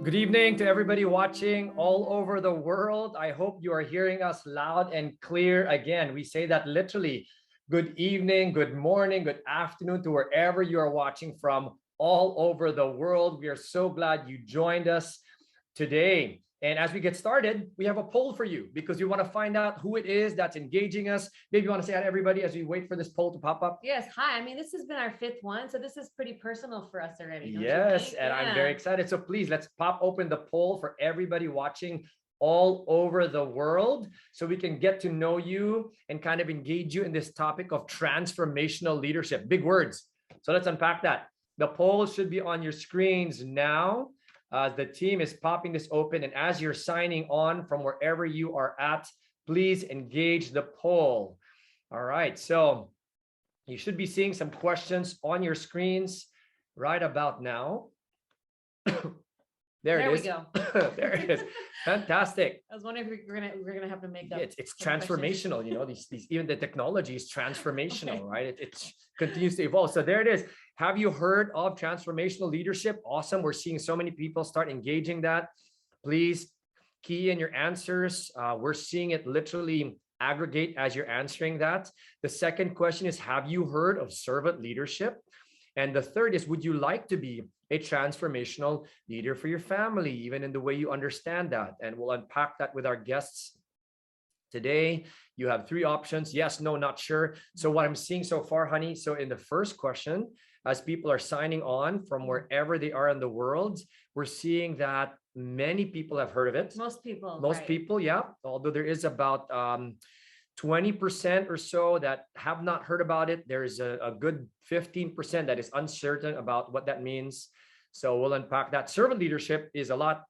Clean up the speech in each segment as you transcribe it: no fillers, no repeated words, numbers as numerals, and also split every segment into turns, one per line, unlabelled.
Good evening to everybody watching all over the world. I hope you are hearing us loud and clear. Again, we say that literally. Good evening, good morning, good afternoon to wherever you are watching from all over the world. We are so glad you joined us today. And as we get started, we have a poll for you because we want to find out who it is that's engaging us. Maybe you want to say hi to everybody as we wait for this poll to pop up.
Yes. Hi. I mean, this has been our 5th one, so this is pretty personal for us already.
Yes, and I'm very excited. So please, let's pop open the poll for everybody watching all over the world so we can get to know you and kind of engage you in this topic of transformational leadership. Big words. So let's unpack that. The poll should be on your screens now. The team is popping this open, and as you're signing on from wherever you are at, please engage the poll. All right, so you should be seeing some questions on your screens right about now. There it is.
We go.
There it is. Fantastic.
I was wondering if we're gonna have to make up.
It's transformational. You know, these even the technology is transformational, right? It continues to evolve. So there it is. Have you heard of transformational leadership? Awesome. We're seeing so many people start engaging that. Please key in your answers. We're seeing it literally aggregate as you're answering that. The second question is, have you heard of servant leadership? And the third is, would you like to be a transformational leader for your family, even in the way you understand that? And we'll unpack that with our guests today. You have 3 options: yes, no, not sure. So what I'm seeing so far, honey, so in the first question, as people are signing on from wherever they are in the world, we're seeing that many people have heard of it.
Most people.
Most people, yeah. Although there is about 20% or so that have not heard about it. There's a good 15% that is uncertain about what that means. So we'll unpack that. Servant leadership is a lot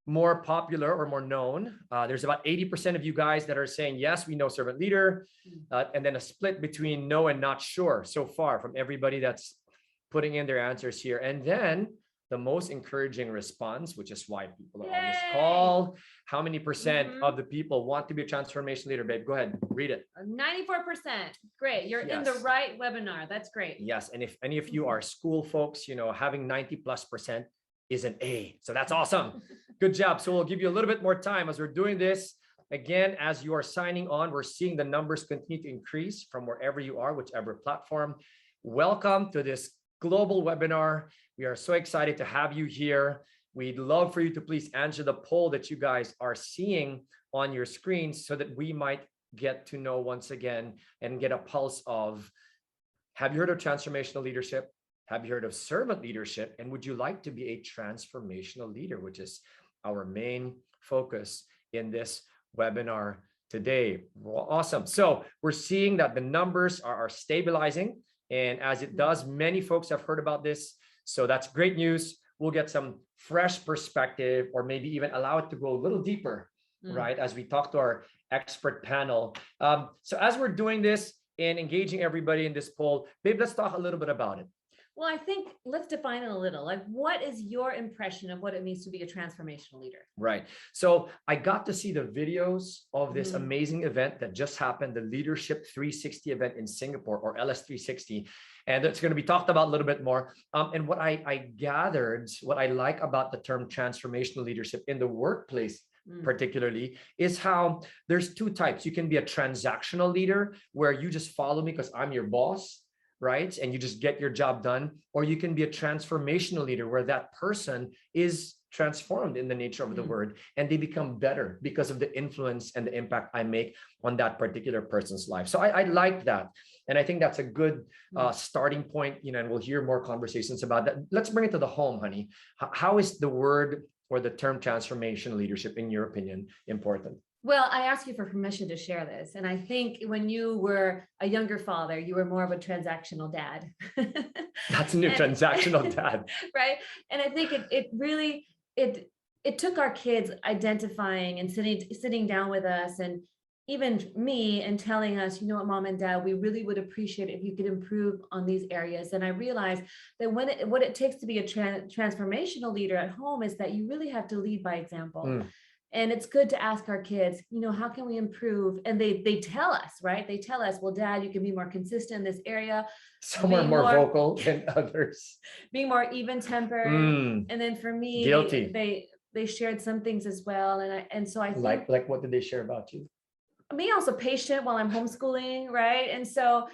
more popular or more known. There's about 80% of you guys that are saying, yes, we know servant leader, and then a split between no and not sure so far from everybody that's putting in their answers here. And then the most encouraging response, which is why people are on this call. How many percent of the people want to be a transformation leader, babe? Go ahead, read it.
94%. Great. You're in the right webinar. That's great.
Yes. And if any of you are school folks, you know, having 90+% is an A. So that's awesome. Good job. So we'll give you a little bit more time as we're doing this. Again, as you are signing on, we're seeing the numbers continue to increase from wherever you are, whichever platform. Welcome to this global webinar. We are so excited to have you here. We'd love for you to please answer the poll that you guys are seeing on your screens so that we might get to know once again and get a pulse of, have you heard of transformational leadership? Have you heard of servant leadership? And would you like to be a transformational leader, which is our main focus in this webinar today? Well, awesome. So we're seeing that the numbers are stabilizing. And as it does, many folks have heard about this. So that's great news. We'll get some fresh perspective, or maybe even allow it to go a little deeper, right? As we talk to our expert panel. So as we're doing this and engaging everybody in this poll, babe, let's talk a little bit about it.
Well, I think let's define it a little. Like, what is your impression of what it means to be a transformational leader?
Right. So I got to see the videos of this amazing event that just happened, the Leadership 360 event in Singapore, or LS360. And it's going to be talked about a little bit more. And what I gathered, what I like about the term transformational leadership in the workplace, particularly, is how there's 2 types. You can be a transactional leader where you just follow me because I'm your boss, right? And you just get your job done. Or you can be a transformational leader where that person is transformed in the nature of the word, and they become better because of the influence and the impact I make on that particular person's life. So I like that. And I think that's a good starting point, you know, and we'll hear more conversations about that. Let's bring it to the home, honey. How is the word or the term transformation leadership, in your opinion, important?
Well, I asked you for permission to share this. And I think when you were a younger father, you were more of a transactional dad.
That's a new transactional dad.
Right. And I think it really took our kids identifying and sitting down with us, and even me, and telling us, you know what, mom and dad, we really would appreciate it if you could improve on these areas. And I realized that what it takes to be a transformational leader at home is that you really have to lead by example. And it's good to ask our kids, how can we improve? And they tell us, right? They tell us, well, Dad, you can be more consistent in this area.
Some are more vocal than others.
Being more even tempered. And then for me,
guilty.
They shared some things as well. And so I think
like what did they share about you?
Me also patient while I'm homeschooling, right? And so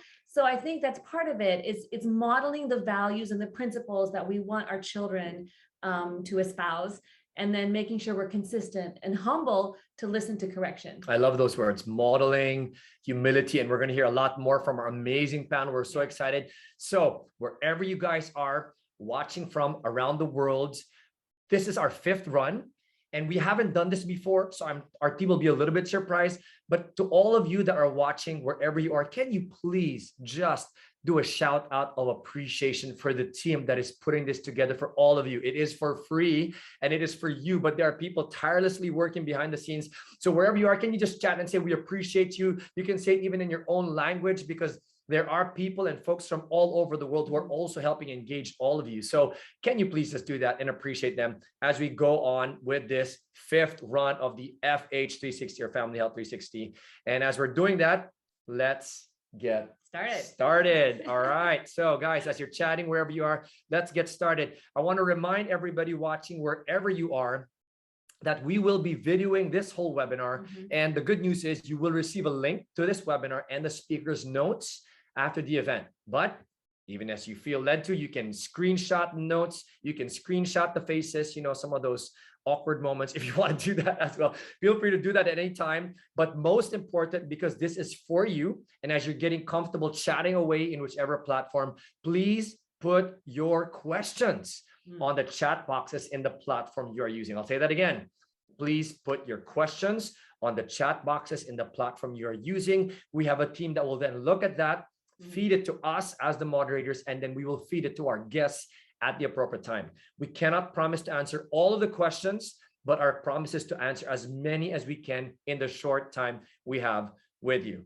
I think that's part of it. It's modeling the values and the principles that we want our children to espouse, and then making sure we're consistent and humble to listen to correction. I
love those words, modeling, humility, and we're going to hear a lot more from our amazing panel. We're so excited. So wherever you guys are watching from around the world, this is our 5th run. And we haven't done this before, so our team will be a little bit surprised. But to all of you that are watching, wherever you are, can you please just do a shout out of appreciation for the team that is putting this together for all of you. It is for free and it is for you, but there are people tirelessly working behind the scenes. So wherever you are, can you just chat and say, we appreciate you? You can say it even in your own language, because there are people and folks from all over the world who are also helping engage all of you. So can you please just do that and appreciate them as we go on with this 5th run of the FH360 or Family Health 360. And as we're doing that, let's get started. All right. So guys, as you're chatting wherever you are, let's get started. I want to remind everybody watching wherever you are that we will be videoing this whole webinar. And the good news is you will receive a link to this webinar and the speaker's notes after the event. But even as you feel led to, you can screenshot notes, you can screenshot the faces, some of those awkward moments. If you want to do that as well, feel free to do that at any time. But most important, because this is for you, and as you're getting comfortable chatting away in whichever platform, please put your questions on the chat boxes in the platform you are using. I'll say that again. Please put your questions on the chat boxes in the platform you are using. We have a team that will then look at that, feed it to us as the moderators, and then we will feed it to our guests at the appropriate time. We cannot promise to answer all of the questions, but our promise is to answer as many as we can in the short time we have with you.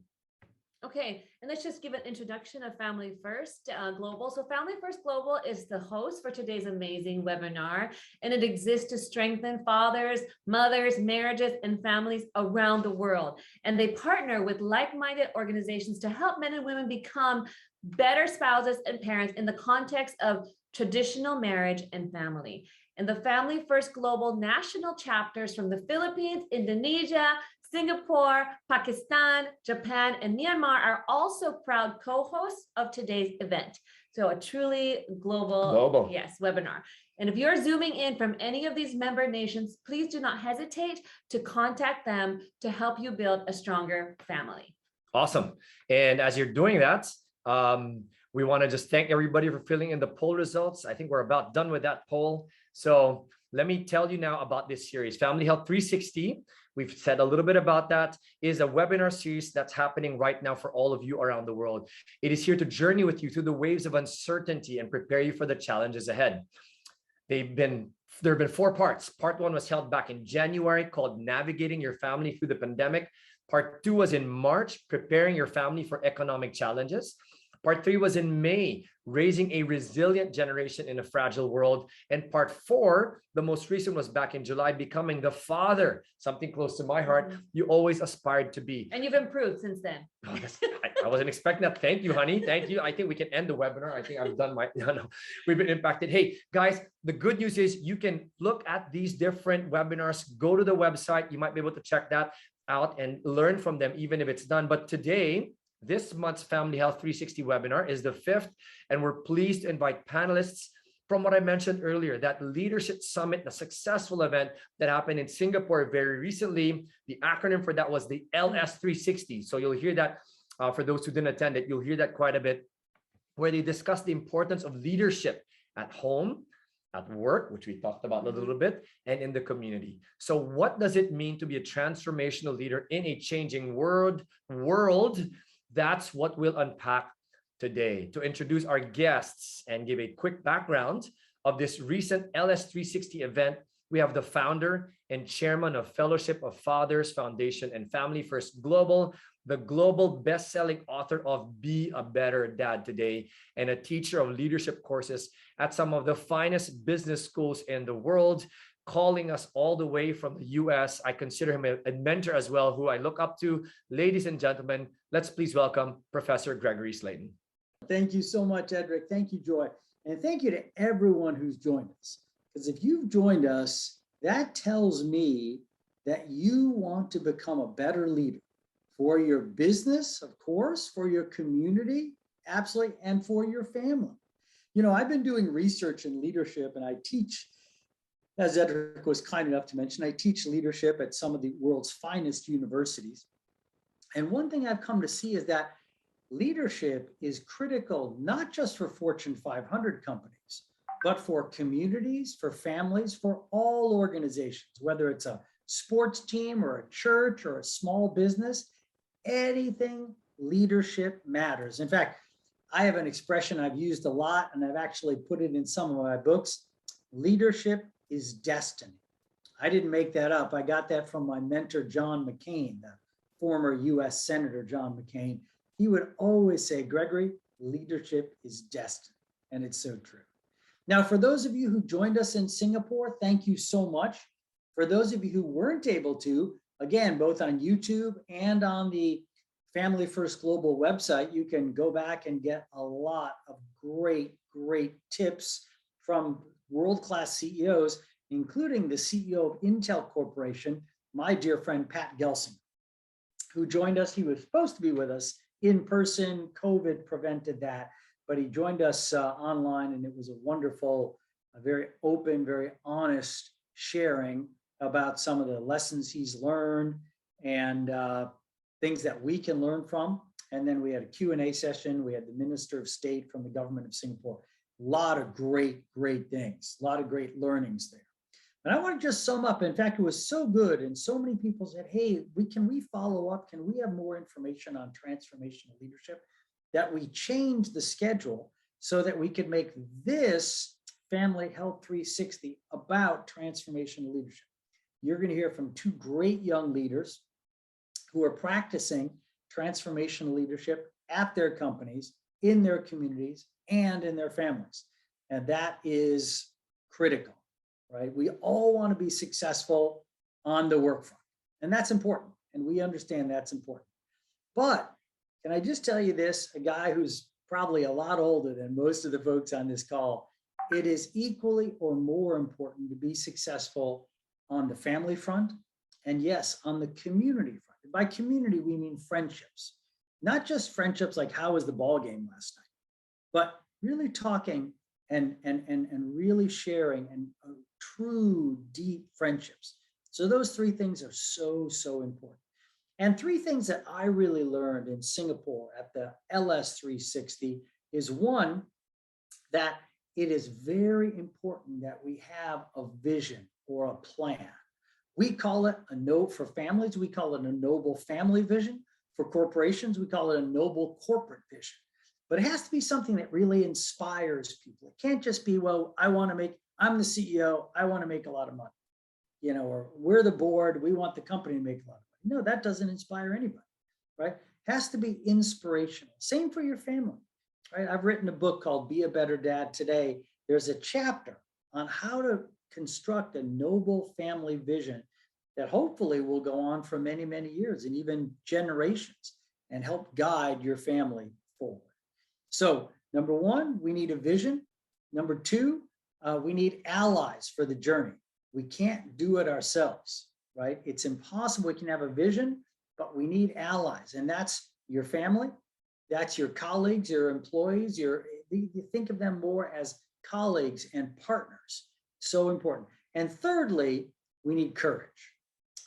Okay, and let's just give an introduction of Family First Global. So Family First Global is the host for today's amazing webinar, and it exists to strengthen fathers, mothers, marriages, and families around the world. And they partner with like-minded organizations to help men and women become better spouses and parents in the context of traditional marriage and family. And the Family First Global national chapters from the Philippines, Indonesia, Singapore, Pakistan, Japan, and Myanmar are also proud co-hosts of today's event. So a truly global. Yes, webinar. And if you're zooming in from any of these member nations, please do not hesitate to contact them to help you build a stronger family.
Awesome. And as you're doing that, we want to just thank everybody for filling in the poll results. I think we're about done with that poll. So let me tell you now about this series, Family Health 360. We've said a little bit about that. Is a webinar series that's happening right now for all of you around the world. It is here to journey with you through the waves of uncertainty and prepare you for the challenges ahead. There have been 4 parts. Part 1 was held back in January, called Navigating Your Family Through the Pandemic. Part 2 was in March, Preparing Your Family for Economic Challenges. Part 3 was in May, Raising a Resilient Generation in a Fragile World. And part 4, the most recent, was back in July, Becoming the Father, something close to my heart you always aspired to be.
And you've improved since then.
Oh, I wasn't expecting that. Thank you, honey. Thank you. I think we can end the webinar. I think I've done my, no, we've been impacted. Hey, guys, the good news is you can look at these different webinars, go to the website. You might be able to check that out and learn from them, even if it's done. But today, this month's Family Health 360 webinar is the 5th, and we're pleased to invite panelists from what I mentioned earlier, that leadership summit, the successful event that happened in Singapore very recently. The acronym for that was the LS360. So you'll hear that for those who didn't attend it, you'll hear that quite a bit, where they discuss the importance of leadership at home, at work, which we talked about a little bit, and in the community. So what does it mean to be a transformational leader in a changing world? That's what we'll unpack today. To introduce our guests and give a quick background of this recent LS360 event, we have the founder and chairman of Fellowship of Fathers Foundation and Family First Global, the global best-selling author of Be a Better Dad Today, and a teacher of leadership courses at some of the finest business schools in the world, calling us all the way from the US. I consider him a mentor as well, who I look up to. Ladies and gentlemen, let's please welcome Professor Gregory Slayton.
Thank you so much, Edric. Thank you, Joy. And thank you to everyone who's joined us. Because if you've joined us, that tells me that you want to become a better leader for your business, of course, for your community, absolutely, and for your family. You know, I've been doing research in leadership, and I teach, as Edric was kind enough to mention, I teach leadership at some of the world's finest universities. And one thing I've come to see is that leadership is critical, not just for Fortune 500 companies, but for communities, for families, for all organizations, whether it's a sports team or a church or a small business, anything, leadership matters. In fact, I have an expression I've used a lot, and I've actually put it in some of my books. Leadership is destiny. I didn't make that up. I got that from my mentor, John McCain, the former US Senator John McCain. He would always say, Gregory, leadership is destiny. And it's so true. Now, for those of you who joined us in Singapore, thank you so much. For those of you who weren't able to, again, both on YouTube and on the Family First Global website, you can go back and get a lot of great tips from world-class CEOs, including the CEO of Intel Corporation, my dear friend, Pat Gelsinger, who joined us. He was supposed to be with us in person. COVID prevented that, but he joined us online, and it was a wonderful, a very open, very honest sharing about some of the lessons he's learned and things that we can learn from. And then we had a Q&A session. We had the Minister of State from the government of Singapore. A lot of great things, a lot of great learnings there. And I want to just sum up. In fact, it was so good. And so many people said, hey, can we follow up? Can we have more information on transformational leadership? That we change the schedule so that we could make this Family Health 360 about transformational leadership. You're going to hear from two great young leaders who are practicing transformational leadership at their companies, in their communities, and in their families. And that is critical, right? We all want to be successful on the work front, and that's important. And we understand that's important. But can I just tell you this, a guy who's probably a lot older than most of the folks on this call, it is equally or more important to be successful on the family front, and yes, on the community front. And by community, we mean friendships, not just friendships like how was the ball game last night, but really talking and really sharing and true deep friendships. So those three things are so important. And three things that I really learned in Singapore at the LS 360 is one, that it is very important that we have a vision or a plan. We call it for families, we call it a noble family vision. For corporations, we call it a noble corporate vision. But it has to be something that really inspires people. It can't just be, well, I'm the CEO, I want to make a lot of money, or we're the board, we want the company to make a lot of money. No, that doesn't inspire anybody, right? It has to be inspirational. Same for your family, right? I've written a book called Be a Better Dad Today. There's a chapter on how to construct a noble family vision that hopefully will go on for many years and even generations and help guide your family forward. So number one, we need a vision. Number two, we need allies for the journey. We can't do it ourselves, right? It's impossible. We can have a vision, but we need allies. And that's your family. That's your colleagues, your employees. You think of them more as colleagues and partners. So important. And thirdly, we need courage.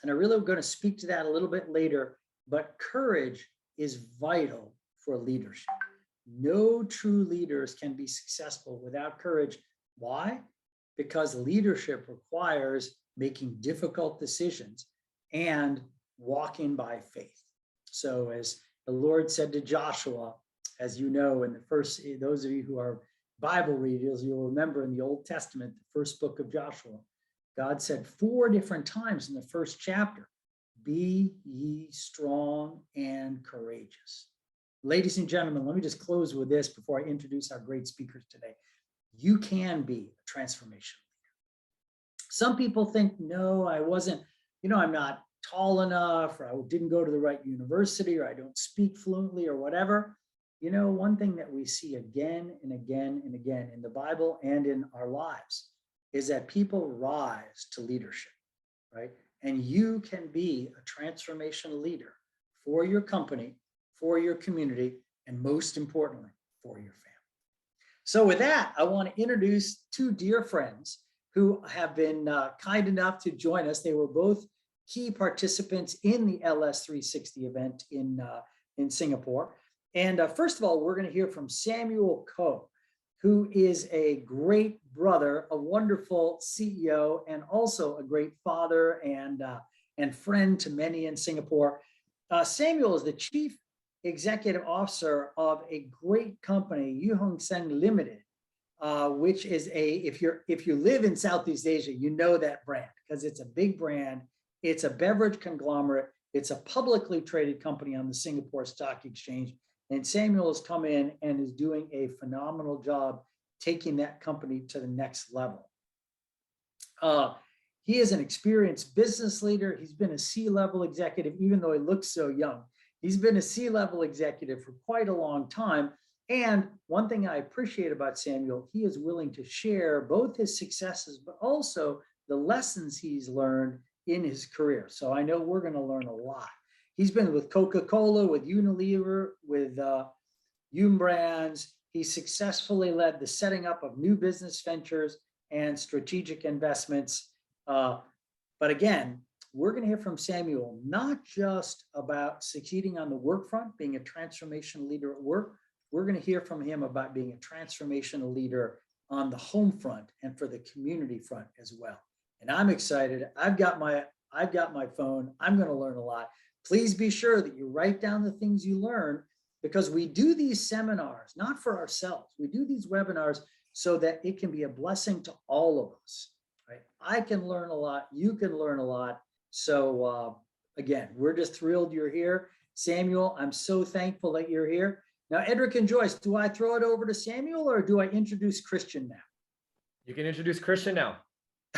And I really am going to speak to that a little bit later, but courage is vital for leadership. No true leaders can be successful without courage. Why? Because leadership requires making difficult decisions and walking by faith. So as the Lord said to Joshua, as you know, in the first, those of you who are Bible readers, you'll remember in the Old Testament, the first book of Joshua, God said 4 different times in the first chapter, be ye strong and courageous. Ladies and gentlemen, let me just close with this before I introduce our great speakers today. You can be a transformational leader. Some people think, no, I wasn't, I'm not tall enough, or I didn't go to the right university, or I don't speak fluently, or whatever. One thing that we see again and again and again in the Bible and in our lives is that people rise to leadership, right? And you can be a transformational leader for your company, for your community, and most importantly, for your family. So with that, I want to introduce two dear friends who have been kind enough to join us. They were both key participants in the LS360 event in Singapore. And first of all, we're going to hear from Samuel Ko, who is a great brother, a wonderful CEO, and also a great father and friend to many in Singapore. Samuel is the chief executive officer of a great company, Yu Hong Seng Limited, which is if you live in Southeast Asia, you know that brand because it's a big brand. It's a beverage conglomerate. It's a publicly traded company on the Singapore Stock Exchange. And Samuel has come in and is doing a phenomenal job taking that company to the next level. He is an experienced business leader. He's been a C-level executive, even though he looks so young. He's been a C-level executive for quite a long time. And one thing I appreciate about Samuel, he is willing to share both his successes, but also the lessons he's learned in his career. So I know we're going to learn a lot. He's been with Coca-Cola, with Unilever, with Yum Brands. He successfully led the setting up of new business ventures and strategic investments. But again, we're going to hear from Samuel, not just about succeeding on the work front, being a transformational leader at work. We're going to hear from him about being a transformational leader on the home front and for the community front as well. And I'm excited. I've got my phone. I'm going to learn a lot. Please be sure that you write down the things you learn, because we do these seminars, not for ourselves. We do these webinars so that it can be a blessing to all of us, right? I can learn a lot. You can learn a lot. So again, we're just thrilled you're here. Samuel, I'm so thankful that you're here. Now, Edric and Joyce, do I throw it over to Samuel or do I introduce Christian now?
You can introduce Christian now.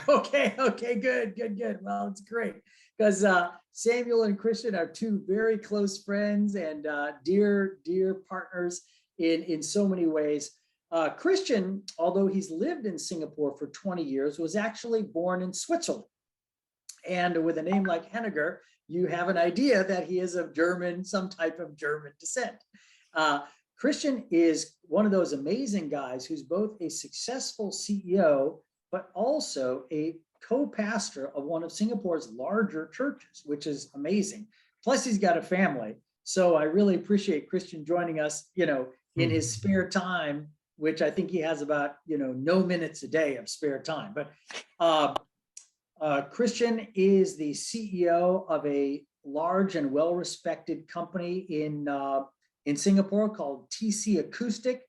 Okay, good. Well, it's great because Samuel and Christian are two very close friends and dear partners in so many ways. Christian, although he's lived in Singapore for 20 years, was actually born in Switzerland. And with a name like Henniger, you have an idea that he is of some type of German descent. Christian is one of those amazing guys who's both a successful CEO, but also a co-pastor of one of Singapore's larger churches, which is amazing. Plus, he's got a family. So I really appreciate Christian joining us, in his spare time, which I think he has about, no minutes a day of spare time. But Christian is the CEO of a large and well-respected company in Singapore called TC Acoustic.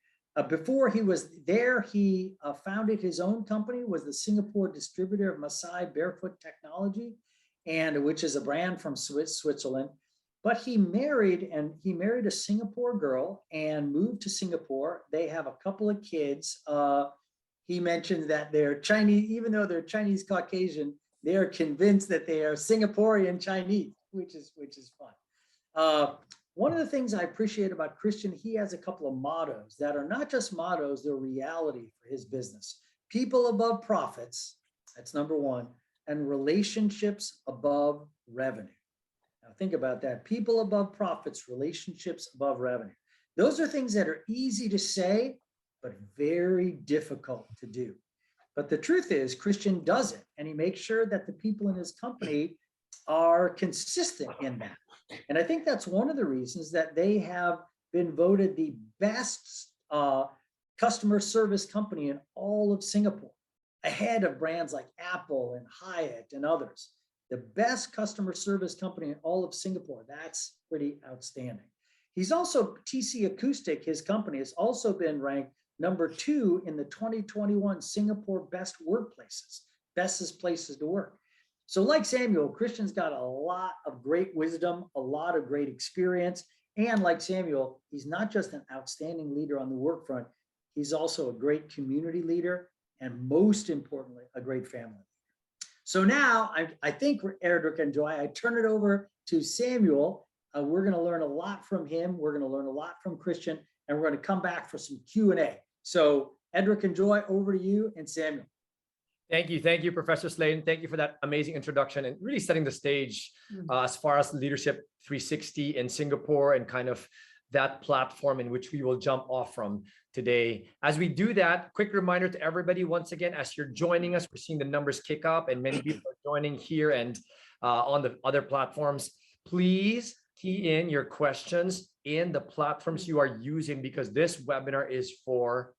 Before he was there, he founded his own company, was the Singapore distributor of Maasai Barefoot Technology, and which is a brand from Switzerland. But he married a Singapore girl and moved to Singapore. They have a couple of kids. He mentioned that they're Chinese, even though they're Chinese Caucasian, they are convinced that they are Singaporean Chinese, which is fun. One of the things I appreciate about Christian, he has a couple of mottos that are not just mottos, they're reality for his business. People above profits, that's number one, and relationships above revenue. Now think about that. People above profits, relationships above revenue. Those are things that are easy to say, but very difficult to do. But the truth is, Christian does it, and he makes sure that the people in his company are consistent in that. And I think that's one of the reasons that they have been voted the best customer service company in all of Singapore, ahead of brands like Apple and Hyatt and others. The best customer service company in all of Singapore. That's pretty outstanding. He's also, TC Acoustic, his company, has also been ranked number 2 in the 2021 Singapore Best Workplaces, bestest places to work. So like Samuel, Christian's got a lot of great wisdom, a lot of great experience. And like Samuel, he's not just an outstanding leader on the work front, he's also a great community leader and most importantly, a great family. So now I think Eric and Joy, I turn it over to Samuel. We're going to learn a lot from him. We're going to learn a lot from Christian, and we're going to come back for some Q&A. So Edric and Joy, over to you and Samuel.
Thank you, Professor Slayton. Thank you for that amazing introduction and really setting the stage as far as Leadership 360 in Singapore and kind of that platform in which we will jump off from today. As we do that, quick reminder to everybody, once again, as you're joining us, we're seeing the numbers kick up and many people are joining here and on the other platforms. Please key in your questions in the platforms you are using because this webinar is for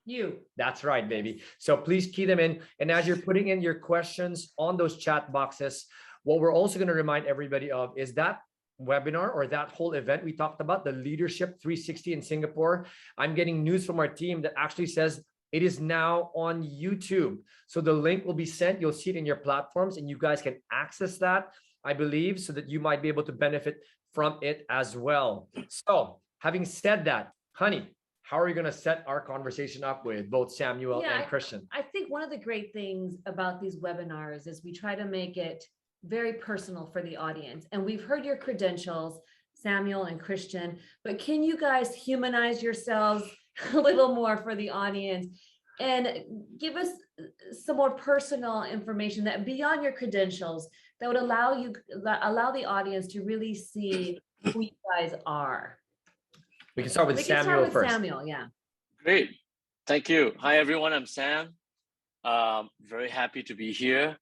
you. That's right, baby. So please key them in. And as you're putting in your questions on those chat boxes, what we're also going to remind everybody of is that webinar or that whole event we talked about, the Leadership 360 in Singapore. I'm getting news from our team that actually says it is now on YouTube. So the link will be sent. You'll see it in your platforms and you guys can access that, I believe, so that you might be able to benefit from it as well. So having said that, honey, how are we going to set our conversation up with both Samuel and Christian?
I think one of the great things about these webinars is we try to make it very personal for the audience. And we've heard your credentials, Samuel and Christian, but can you guys humanize yourselves a little more for the audience and give us some more personal information that beyond your credentials that would allow the audience to really see who you guys are?
We can start with Samuel first.
Samuel, yeah.
Great. Thank you. Hi, everyone. I'm Sam. Very happy to be here.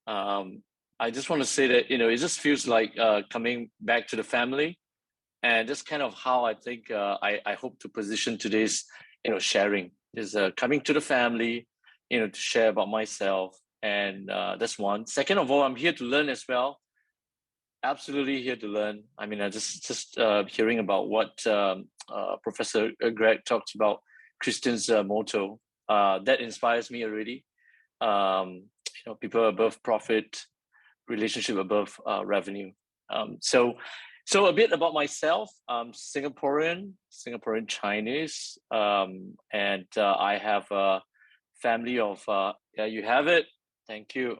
I just want to say that, it just feels like coming back to the family. And that's kind of how I think I hope to position today's, sharing is coming to the family, to share about myself. And that's one. Second of all, I'm here to learn as well. Absolutely here to learn. I mean, I just hearing about what Professor Greg talked about, Christian's motto, that inspires me already. People above profit, relationship above revenue. So a bit about myself. I'm Singaporean Chinese, and I have a family of. Yeah, you have it. Thank you.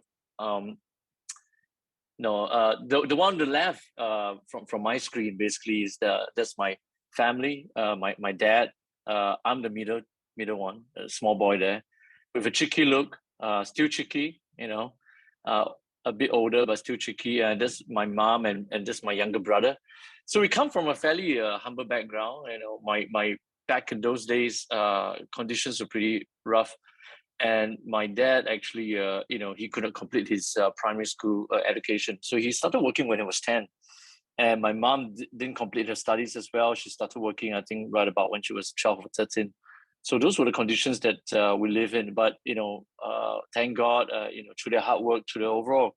No, the one on the left from my screen basically is that's my family. My dad. I'm the middle one, a small boy there, with a cheeky look. Still cheeky, a bit older but still cheeky. And that's my mom and that's my younger brother. So we come from a fairly humble background. My back in those days, conditions were pretty rough. And my dad actually, he couldn't complete his primary school education. So he started working when he was 10. And my mom didn't complete her studies as well. She started working, I think, right about when she was 12 or 13. So those were the conditions that we live in. But, thank God, through their hard work, through the overall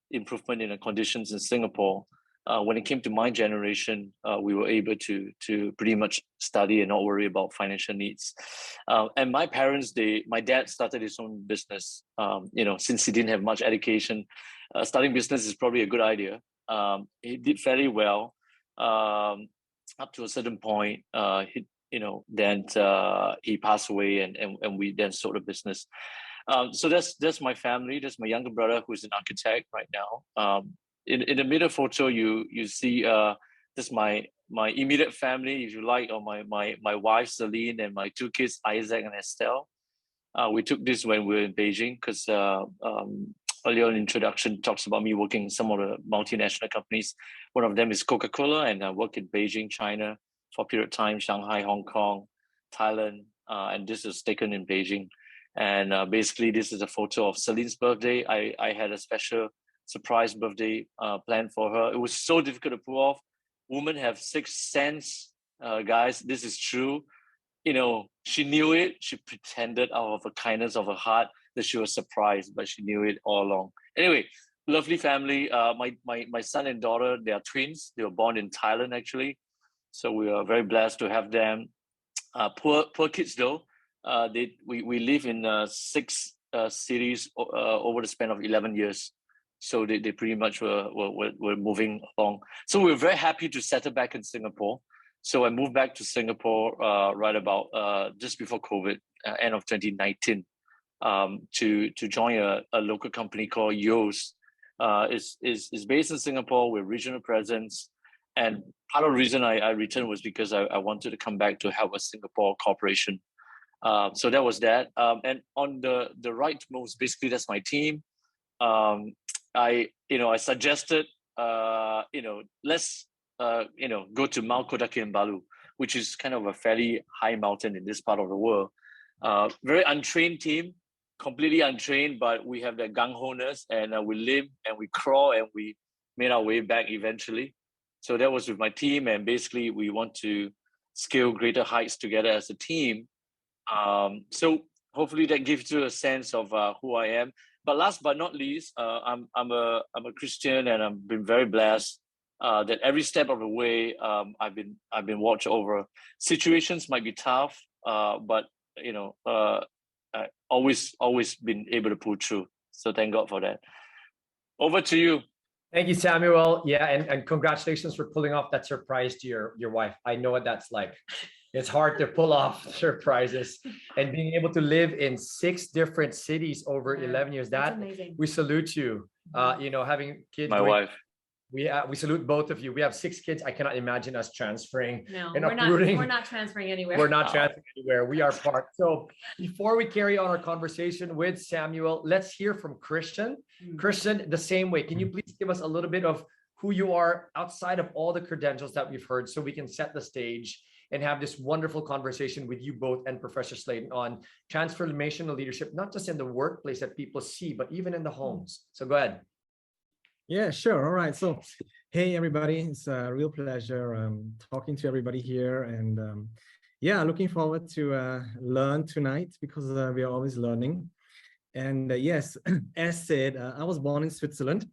improvement in the conditions in Singapore, when it came to my generation, we were able to pretty much study and not worry about financial needs. And my parents, my dad started his own business. Since he didn't have much education, starting business is probably a good idea. He did fairly well up to a certain point. Then he passed away, and we then sold the business. So that's my family. That's my younger brother, who's an architect right now. In the middle photo, you see this my immediate family, if you like, or my wife Celine and my two kids Isaac and Estelle. We took this when we were in Beijing because earlier in introduction talks about me working in some of the multinational companies. One of them is Coca-Cola, and I work in Beijing, China for a period of time, Shanghai, Hong Kong, Thailand, and this is taken in Beijing. And basically, this is a photo of Celine's birthday. I had a special surprise birthday planned for her. It was so difficult to pull off. Women have sixth sense, guys. This is true. She knew it. She pretended out of the kindness of her heart that she was surprised, but she knew it all along. Anyway, lovely family. My son and daughter, they are twins. They were born in Thailand, actually. So we are very blessed to have them. Poor kids though. We live in 6 cities over the span of 11 years. So they pretty much were moving along. So we were very happy to settle back in Singapore. So I moved back to Singapore right about just before COVID, end of 2019. to join a local company called Yoast. Is based in Singapore with regional presence. And part of the reason I returned was because I wanted to come back to help a Singapore corporation. So that was that. And on the rightmost, basically that's my team. I suggested let's go to Mount Kinabalu, which is kind of a fairly high mountain in this part of the world. Very untrained team, completely untrained, but we have that gung-ho-ness, and we live and we crawl and we made our way back eventually. So that was with my team, and basically we want to scale greater heights together as a team. So hopefully that gives you a sense of who I am. But last but not least, I'm a Christian, and I've been very blessed that every step of the way I've been watched over. Situations might be tough, but I always been able to pull through. So thank God for that. Over to you.
Thank you, Samuel. Yeah, and congratulations for pulling off that surprise to your wife. I know what that's like. It's hard to pull off surprises, and being able to live in 6 different cities over 11 years. That
amazing.
we salute you. Having kids.
My wife.
We salute both of you. We have 6 kids. I cannot imagine us transferring.
No,
and
we're not transferring anywhere.
We're not transferring anywhere. We are part. So before we carry on our conversation with Samuel, let's hear from Christian. Christian, the same way. Can you please give us a little bit of who you are outside of all the credentials that we've heard, so we can set the stage and have this wonderful conversation with you both and Professor Slayton on transformational leadership, not just in the workplace that people see, but even in the homes. So go ahead.
Yeah, sure. All right. So, hey, everybody. It's a real pleasure talking to everybody here. And looking forward to learn tonight, because we are always learning. And yes, as said, I was born in Switzerland.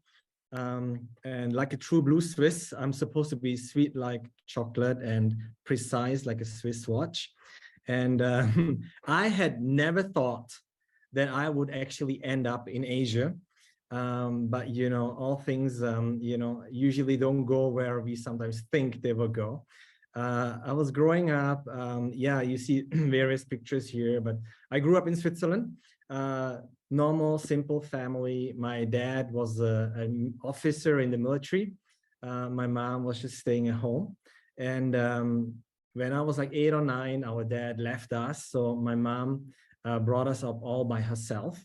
And like a true blue Swiss, I'm supposed to be sweet like chocolate and precise like a Swiss watch. And I had never thought that I would actually end up in Asia. But all things usually don't go where we sometimes think they will go. I was growing up, you see various pictures here, but I grew up in Switzerland. Normal, simple family. My dad was an officer in the military. My mom was just staying at home. And when I was like 8 or 9, our dad left us. So my mom brought us up all by herself.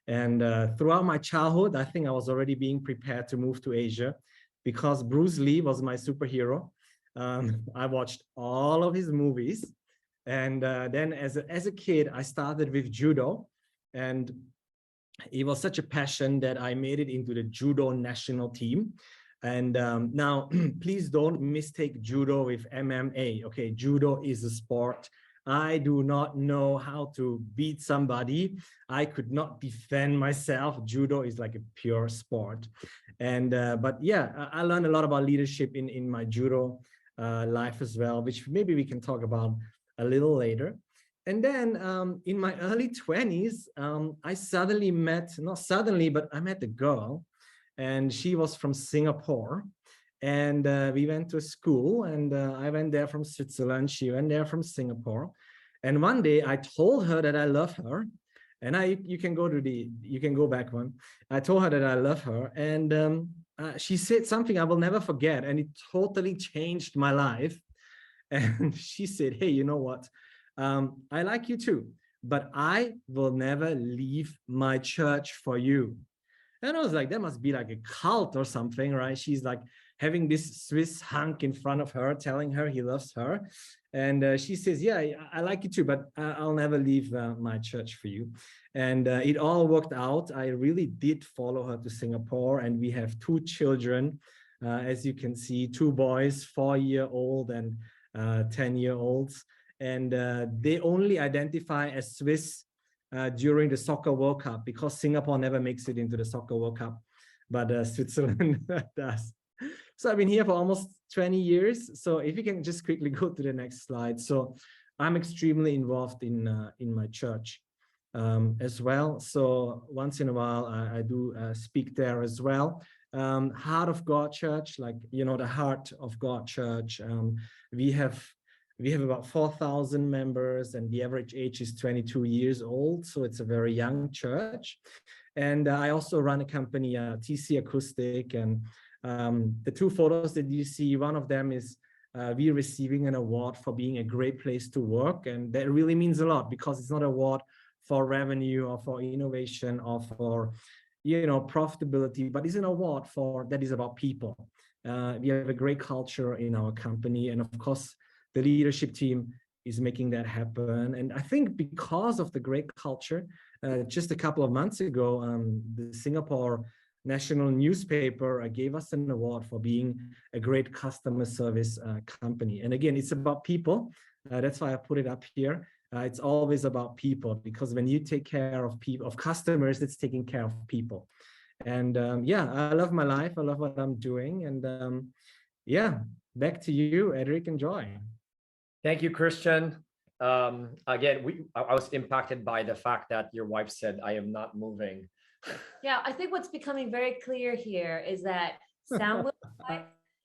And throughout my childhood, I think I was already being prepared to move to Asia, because Bruce Lee was my superhero. I watched all of his movies. And then as a kid, I started with judo. And it was such a passion that I made it into the judo national team. And now, please don't mistake judo with MMA. Okay, judo is a sport. I do not know how to beat somebody. I could not defend myself. Judo is like a pure sport. And but yeah, I learned a lot about leadership in my judo life as well, which maybe we can talk about a little later. And then in my early 20s, I suddenly met, not suddenly, but I met a girl, and she was from Singapore. And we went to school, and I went there from Switzerland. She went there from Singapore. And one day I told her that I love her. And you can go back one. I told her that I love her. And she said something I will never forget. And it totally changed my life. And she said, hey, you know what? I like you too, but I will never leave my church for you. And I was like, that must be like a cult or something, right? She's like having this Swiss hunk in front of her, telling her he loves her. And she says, yeah, I like you too, but I'll never leave my church for you. And it all worked out. I really did follow her to Singapore, and we have 2 children. As you can see, 2 boys, 4-year-old and 10-year-olds. And they only identify as Swiss during the Soccer World Cup, because Singapore never makes it into the Soccer World Cup, but Switzerland does. So I've been here for almost 20 years. So if you can just quickly go to the next slide. So I'm extremely involved in my church as well. So once in a while, I do speak there as well. Heart of God Church, like, the Heart of God Church. We We have about 4,000 members, and the average age is 22 years old. So it's a very young church. And I also run a company, TC Acoustic. And the two photos that you see, one of them is we receiving an award for being a great place to work. And that really means a lot, because it's not an award for revenue or for innovation or for, you know, profitability, but it's an award for that is about people. We have a great culture in our company. And of course, the leadership team is making that happen. And I think because of the great culture, just a couple of months ago, the Singapore national newspaper gave us an award for being a great customer service company. And again, it's about people. That's why I put it up here. It's always about people, because when you take care of people, of customers, it's taking care of people. And yeah, I love my life. I love what I'm doing. And yeah, back to you, Edric and Joy.
Thank you, Christian. Again, I was impacted by the fact that your wife said, I am not moving.
Yeah, I think what's becoming very clear here is that Samuel's wife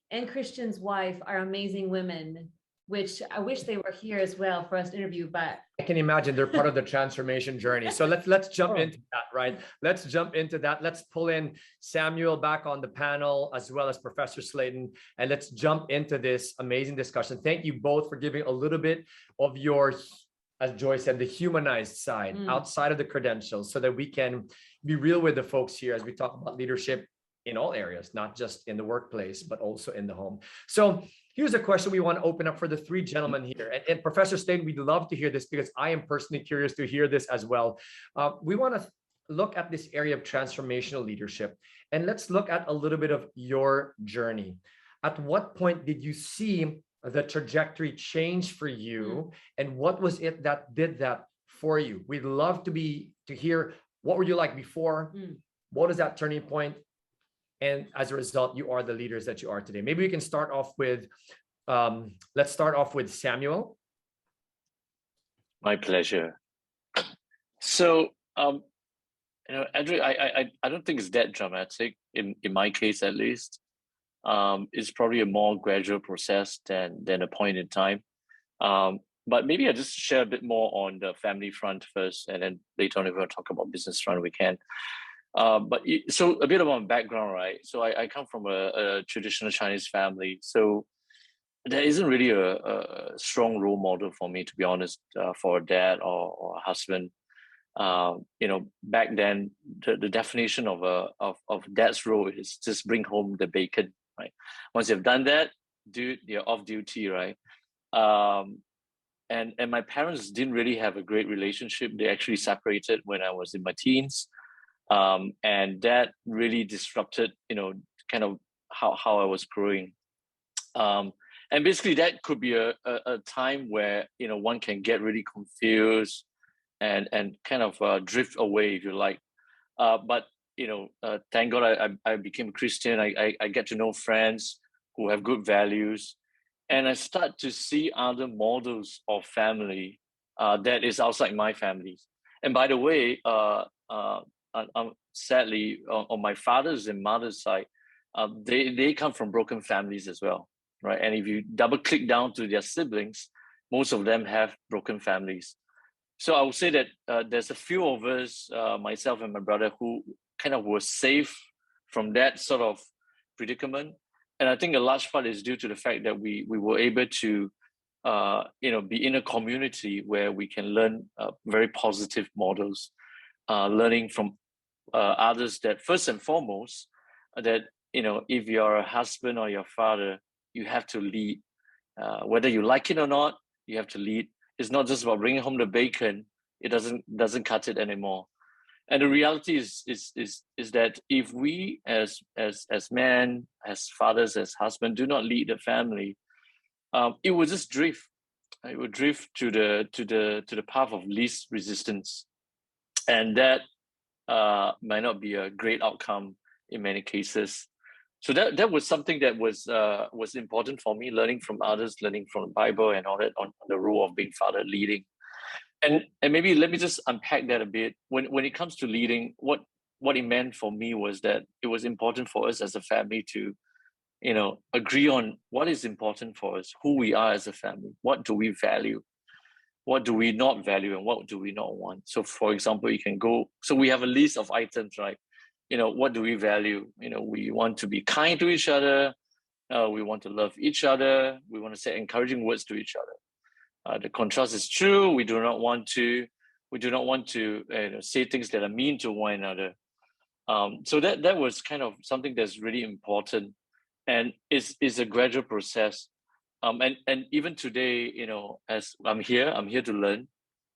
and Christian's wife are amazing women, which I wish they were here as well for us to interview, but
I can imagine they're part of the transformation journey. So let's jump into that, right? Let's jump into that. Let's pull in Samuel back on the panel, as well as Professor Slayton, and let's jump into this amazing discussion. Thank you both for giving a little bit of your, as Joy said, the humanized side outside of the credentials, so that we can be real with the folks here as we talk about leadership in all areas, not just in the workplace, but also in the home. So here's a question we want to open up for the three gentlemen here. And Professor Slayton, we'd love to hear this, because I am personally curious to hear this as well. We want to look at this area of transformational leadership, and let's look at a little bit of your journey. At what point did you see the trajectory change for you, and what was it that did that for you? We'd love to hear, what were you like before? What is that turning point? And as a result, you are the leaders that you are today. Maybe we can start off with, let's start off with Samuel.
My pleasure. So, you know, Andrew, I don't think it's that dramatic in my case, at least. It's probably a more gradual process than a point in time. But maybe I'll just share a bit more on the family front first, and then later on, if we want to talk about business front, we can. So a bit about my background, right? So I come from a traditional Chinese family. So there isn't really a strong role model for me, to be honest, for a dad or a husband. You know, back then, the definition of dad's role is just bring home the bacon, right? Once you've done that, dude, you're off duty, right? And my parents didn't really have a great relationship. They actually separated when I was in my teens. And that really disrupted, you know, kind of how I was growing. And basically that could be a time where, you know, one can get really confused and kind of drift away, if you like. But, you know, thank God I became a Christian. I get to know friends who have good values. And I start to see other models of family that is outside my family. And by the way, sadly, on my father's and mother's side, they come from broken families as well, right? And if you double click down to their siblings, most of them have broken families. So I would say that there's a few of us, myself and my brother, who kind of were safe from that sort of predicament. And I think a large part is due to the fact that we were able to, you know, be in a community where we can learn very positive models, learning from others that first and foremost, that, you know, if you're a husband or your father, you have to lead. Whether you like it or not, you have to lead. It's not just about bringing home the bacon. It doesn't cut it anymore. And the reality is that if we as men, as fathers, as husbands, do not lead the family, it will just drift. It will drift to the path of least resistance, and that might not be a great outcome in many cases. So that was something that was important for me, learning from others, learning from the Bible and all that on the role of being father, leading. And maybe let me just unpack that a bit. When it comes to leading, what it meant for me was that it was important for us as a family to agree on what is important for us, who we are as a family, what do we value, what do we not value, and what do we not want. So for example, you can go, so we have a list of items, right? What do we value? We want to be kind to each other. We want to love each other. We want to say encouraging words to each other. The contrast is true. We do not want to say things that are mean to one another. So that was kind of something that's really important, and it's a gradual process. And even today, as I'm here to learn.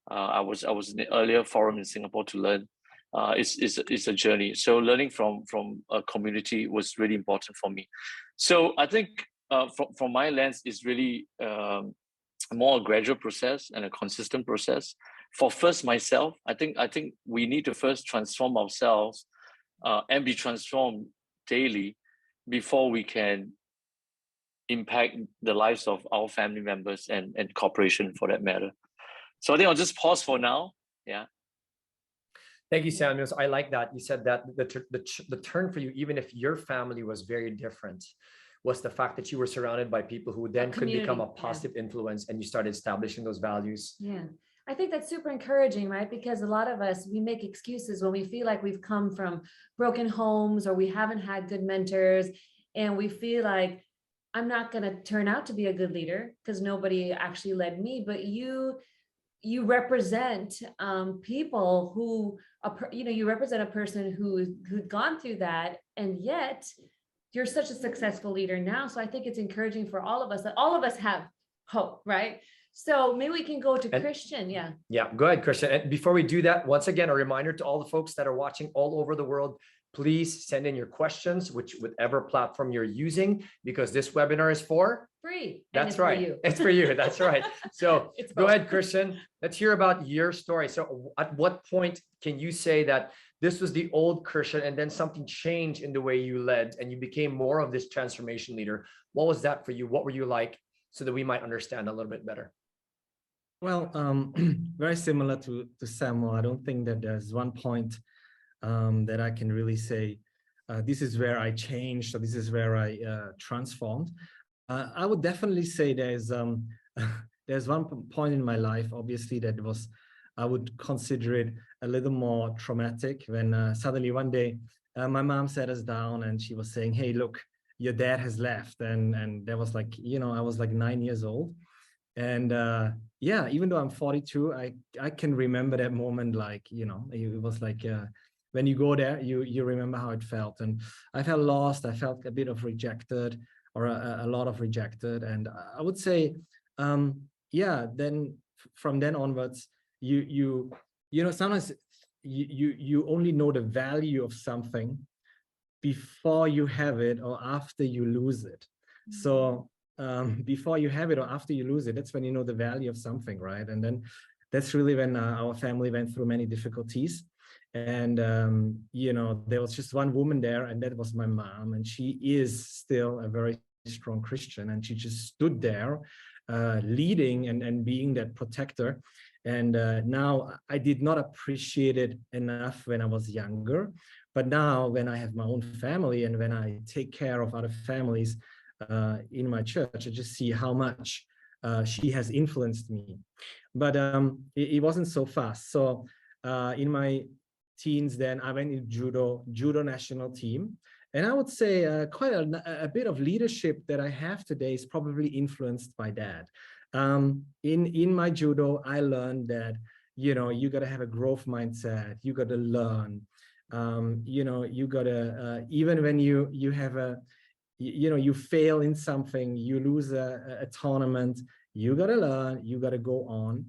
I was in the earlier forum in Singapore to learn. It's a journey. So learning from a community was really important for me. So I think from my lens, it's really more a gradual process and a consistent process. For first myself, I think we need to first transform ourselves and be transformed daily before we can impact the lives of our family members and corporation for that matter. So I think I'll just pause for now. Yeah.
Thank you, Samuel. I like that. You said that the turn for you, even if your family was very different, was the fact that you were surrounded by people who then could become a positive influence, and you started establishing those values.
Yeah. I think that's super encouraging, right? Because a lot of us, we make excuses when we feel like we've come from broken homes or we haven't had good mentors, and we feel like I'm not going to turn out to be a good leader because nobody actually led me. But you represent people who, you represent a person who's gone through that, and yet you're such a successful leader now. So I think it's encouraging for all of us that all of us have hope, right? So maybe we can go to Christian. Yeah,
go ahead, Christian. And before we do that, once again, a reminder to all the folks that are watching all over the world, please send in your questions, whatever platform you're using, because this webinar is for
free.
That's right. For you. It's for you. That's right. So go ahead, Christian. Let's hear about your story. So at what point can you say that this was the old Christian and then something changed in the way you led and you became more of this transformation leader? What was that for you? What were you like, so that we might understand a little bit better?
Well, very similar to Samuel. I don't think that there's one point that I can really say, this is where I changed, or this is where I transformed. I would definitely say there's one point in my life, obviously, that was, I would consider it a little more traumatic, when suddenly one day my mom sat us down and she was saying, hey, look, your dad has left. And there was like, I was like 9 years old. And yeah, even though I'm 42, I can remember that moment, like, it was like, when you go there, you remember how it felt. And I felt lost. I felt a bit of rejected, or a lot of rejected. And I would say, yeah, then from then onwards, sometimes you only know the value of something before you have it or after you lose it. So before you have it or after you lose it, that's when you know the value of something, right? And then that's really when our family went through many difficulties. And there was just one woman there, and that was my mom, and she is still a very strong Christian, and she just stood there leading and being that protector. And now I did not appreciate it enough when I was younger, but now when I have my own family and when I take care of other families in my church, I just see how much she has influenced me. But it wasn't so fast. So in my teens, then I went in judo national team. And I would say quite a bit of leadership that I have today is probably influenced by that. In my judo, I learned that, you got to have a growth mindset. You got to learn, you got to, even when you have you fail in something, you lose a tournament, you got to learn, you got to go on.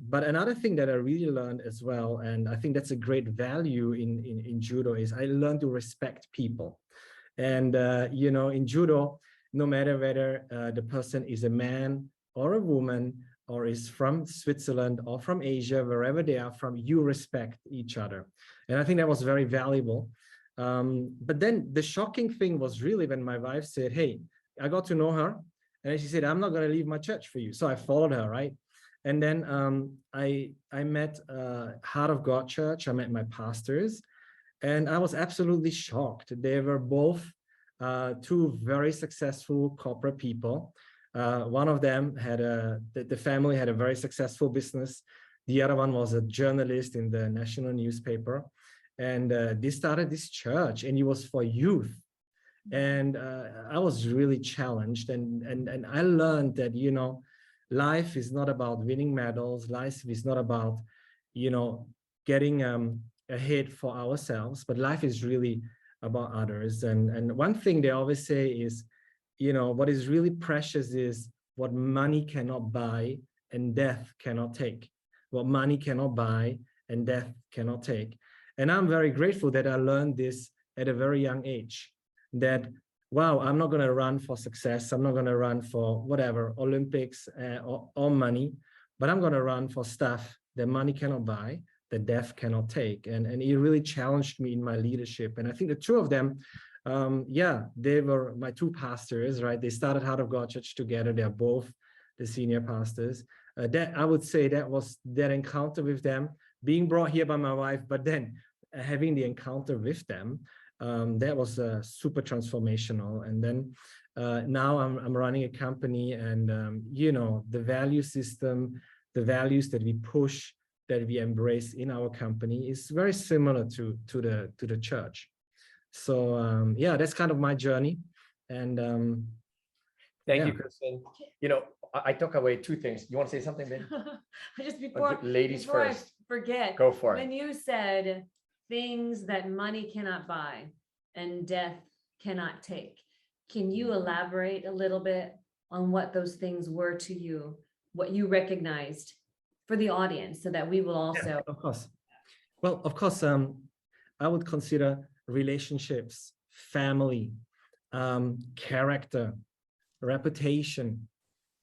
But another thing that I really learned as well, and I think that's a great value in judo, is I learned to respect people. And in judo, no matter whether the person is a man or a woman, or is from Switzerland or from Asia, wherever they are from, you respect each other. And I think that was very valuable. But then the shocking thing was really when my wife said, hey, I got to know her, and she said, I'm not going to leave my church for you. So I followed her, right? And then I met Heart of God Church. I met my pastors, and I was absolutely shocked. They were both two very successful corporate people. One of them had the family had a very successful business. The other one was a journalist in the national newspaper. And they started this church, and it was for youth. And I was really challenged. And I learned that, you know, life is not about winning medals. Life is not about, you know, getting ahead for ourselves, but life is really about others. And one thing they always say is, you know, what is really precious is what money cannot buy and death cannot take. What money cannot buy and death cannot take. And I'm very grateful that I learned this at a very young age, that, wow, I'm not going to run for success. I'm not going to run for whatever, Olympics or money, but I'm going to run for stuff that money cannot buy, that death cannot take. And it really challenged me in my leadership. And I think the two of them, they were my two pastors, right? They started Heart of God Church together. They're both the senior pastors. That I would say that was that encounter with them, being brought here by my wife, but then having the encounter with them, that was super transformational. And then now I'm running a company, and you know, the value system, the values that we push, that we embrace in our company is very similar to the church. So that's kind of my journey. And
thank you, Christian. You know, I took away two things. You want to say something, babe?
Just before
Before
I forget,
go for it.
when you said things that money cannot buy and death cannot take, can you elaborate a little bit on what those things were to you, what you recognized for the audience, so that we will also.
Yeah, of course. Well, of course, I would consider relationships, family, character, reputation,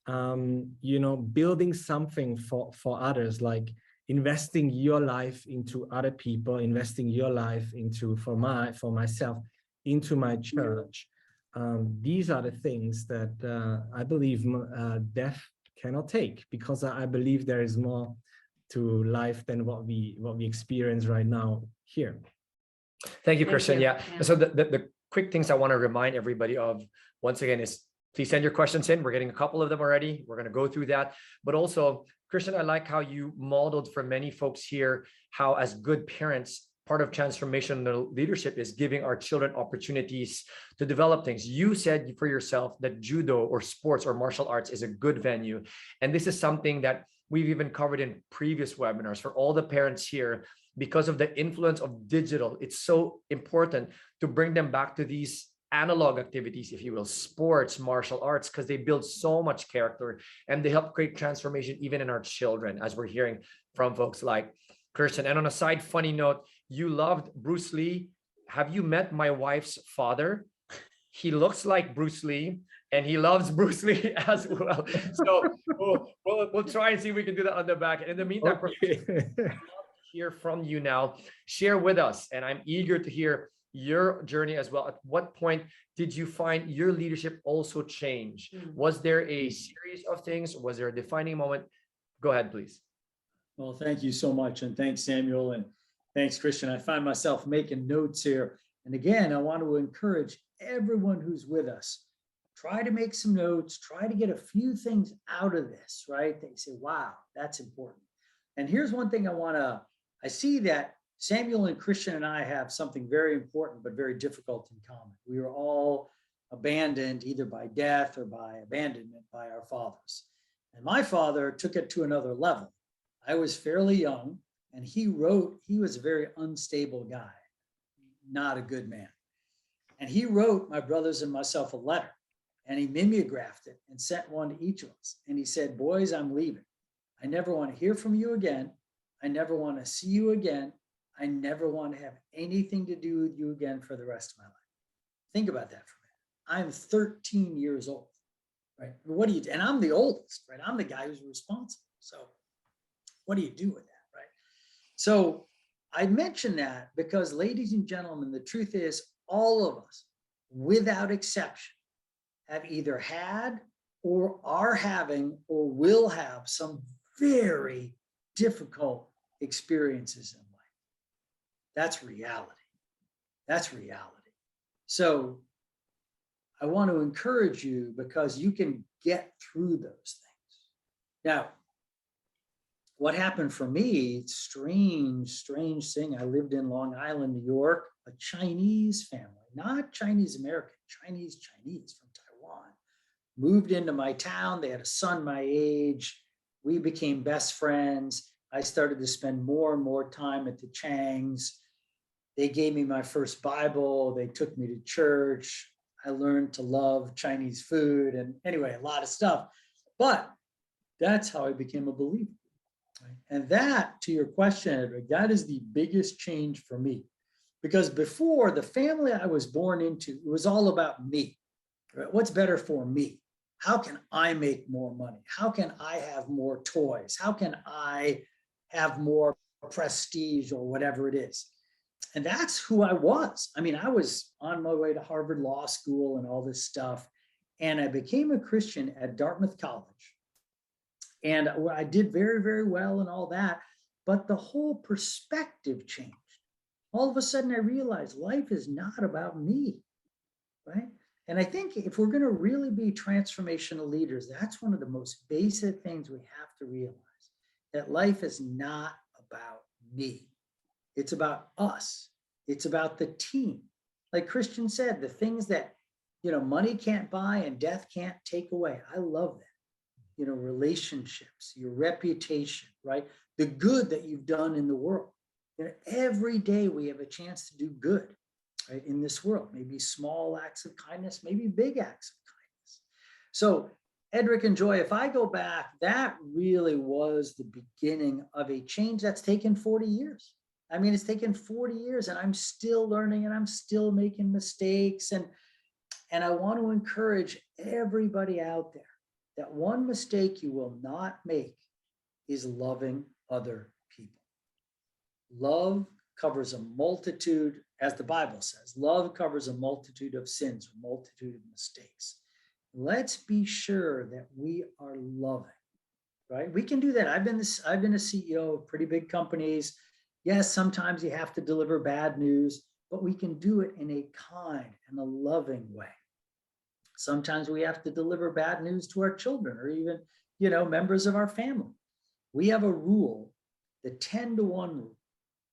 you know, building something for others, like investing your life into other people, investing your life into, for myself, into my church. These are the things that I believe death cannot take, because I believe there is more to life than what we experience right now here.
Thank you, Christian.
you.
Yeah. So the quick things I want to remind everybody of, once again, is please send your questions in. We're getting a couple of them already. We're going to go through that. But also, Christian, I like how you modeled for many folks here how, as good parents, part of transformational leadership is giving our children opportunities to develop things. You said for yourself that judo or sports or martial arts is a good venue. And this is something that we've even covered in previous webinars for all the parents here. Because of the influence of digital, it's so important to bring them back to these analog activities, if you will, sports, martial arts, because they build so much character and they help create transformation even in our children, as we're hearing from folks like Christian. And on a side funny note, you loved Bruce Lee. Have you met my wife's father? He looks like Bruce Lee, and he loves Bruce Lee as well. So we'll try and see if we can do that on the back. And in the meantime,
Okay.
I'd love to hear from you now. Share with us, and I'm eager to hear your journey as well. At what point did you find your leadership also change? Was there a series of things? Was there a defining moment? Go ahead, please.
Well, thank you so much. And thanks, Samuel. And thanks, Christian. I find myself making notes here. And again, I want to encourage everyone who's with us, try to make some notes, try to get a few things out of this, right? That you say, wow, that's important. And here's one thing I see that Samuel and Christian and I have something very important, but very difficult in common. We were all abandoned either by death or by abandonment by our fathers. And my father took it to another level. I was fairly young, and he was a very unstable guy, not a good man. And he wrote my brothers and myself a letter, and he mimeographed it and sent one to each of us. And he said, boys, I'm leaving. I never want to hear from you again. I never want to see you again. I never want to have anything to do with you again for the rest of my life. Think about that for a minute. I'm 13 years old, right? What do you do? And I'm the oldest, right? I'm the guy who's responsible. So what do you do with that, right? So I mention that because, ladies and gentlemen, the truth is all of us, without exception, have either had or are having or will have some very difficult experiences in life. That's reality. That's reality. So I want to encourage you because you can get through those things. Now, what happened for me, strange thing. I lived in Long Island, New York, a Chinese family, not Chinese American, Chinese from Taiwan, moved into my town. They had a son my age. We became best friends. I started to spend more and more time at the Changs. They gave me my first Bible. They took me to church. I learned to love Chinese food and anyway, a lot of stuff. But that's how I became a believer. Right? And that, to your question, Edric, that is the biggest change for me. Because before, the family I was born into, it was all about me. Right? What's better for me? How can I make more money? How can I have more toys? How can I have more prestige or whatever it is? And that's who I was. I mean, I was on my way to Harvard Law School and all this stuff. And I became a Christian at Dartmouth College. And I did very, very well and all that. But the whole perspective changed. All of a sudden, I realized life is not about me, right? And I think if we're going to really be transformational leaders, that's one of the most basic things we have to realize, that life is not about me. It's about us. It's about the team. Like Christian said, the things that, money can't buy and death can't take away. I love that. Relationships, your reputation, right? The good that you've done in the world. Every day we have a chance to do good, right, in this world. Maybe small acts of kindness, maybe big acts of kindness. So Edric and Joy, if I go back, that really was the beginning of a change that's taken 40 years. I mean, it's taken 40 years and I'm still learning and I'm still making mistakes. And I want to encourage everybody out there that one mistake you will not make is loving other people. Love covers a multitude, as the Bible says, love covers a multitude of sins, a multitude of mistakes. Let's be sure that we are loving, right? We can do that. I've been a CEO of pretty big companies. Yes, sometimes you have to deliver bad news, but we can do it in a kind and a loving way. Sometimes we have to deliver bad news to our children or even, members of our family. We have a rule, the 10-to-1 rule.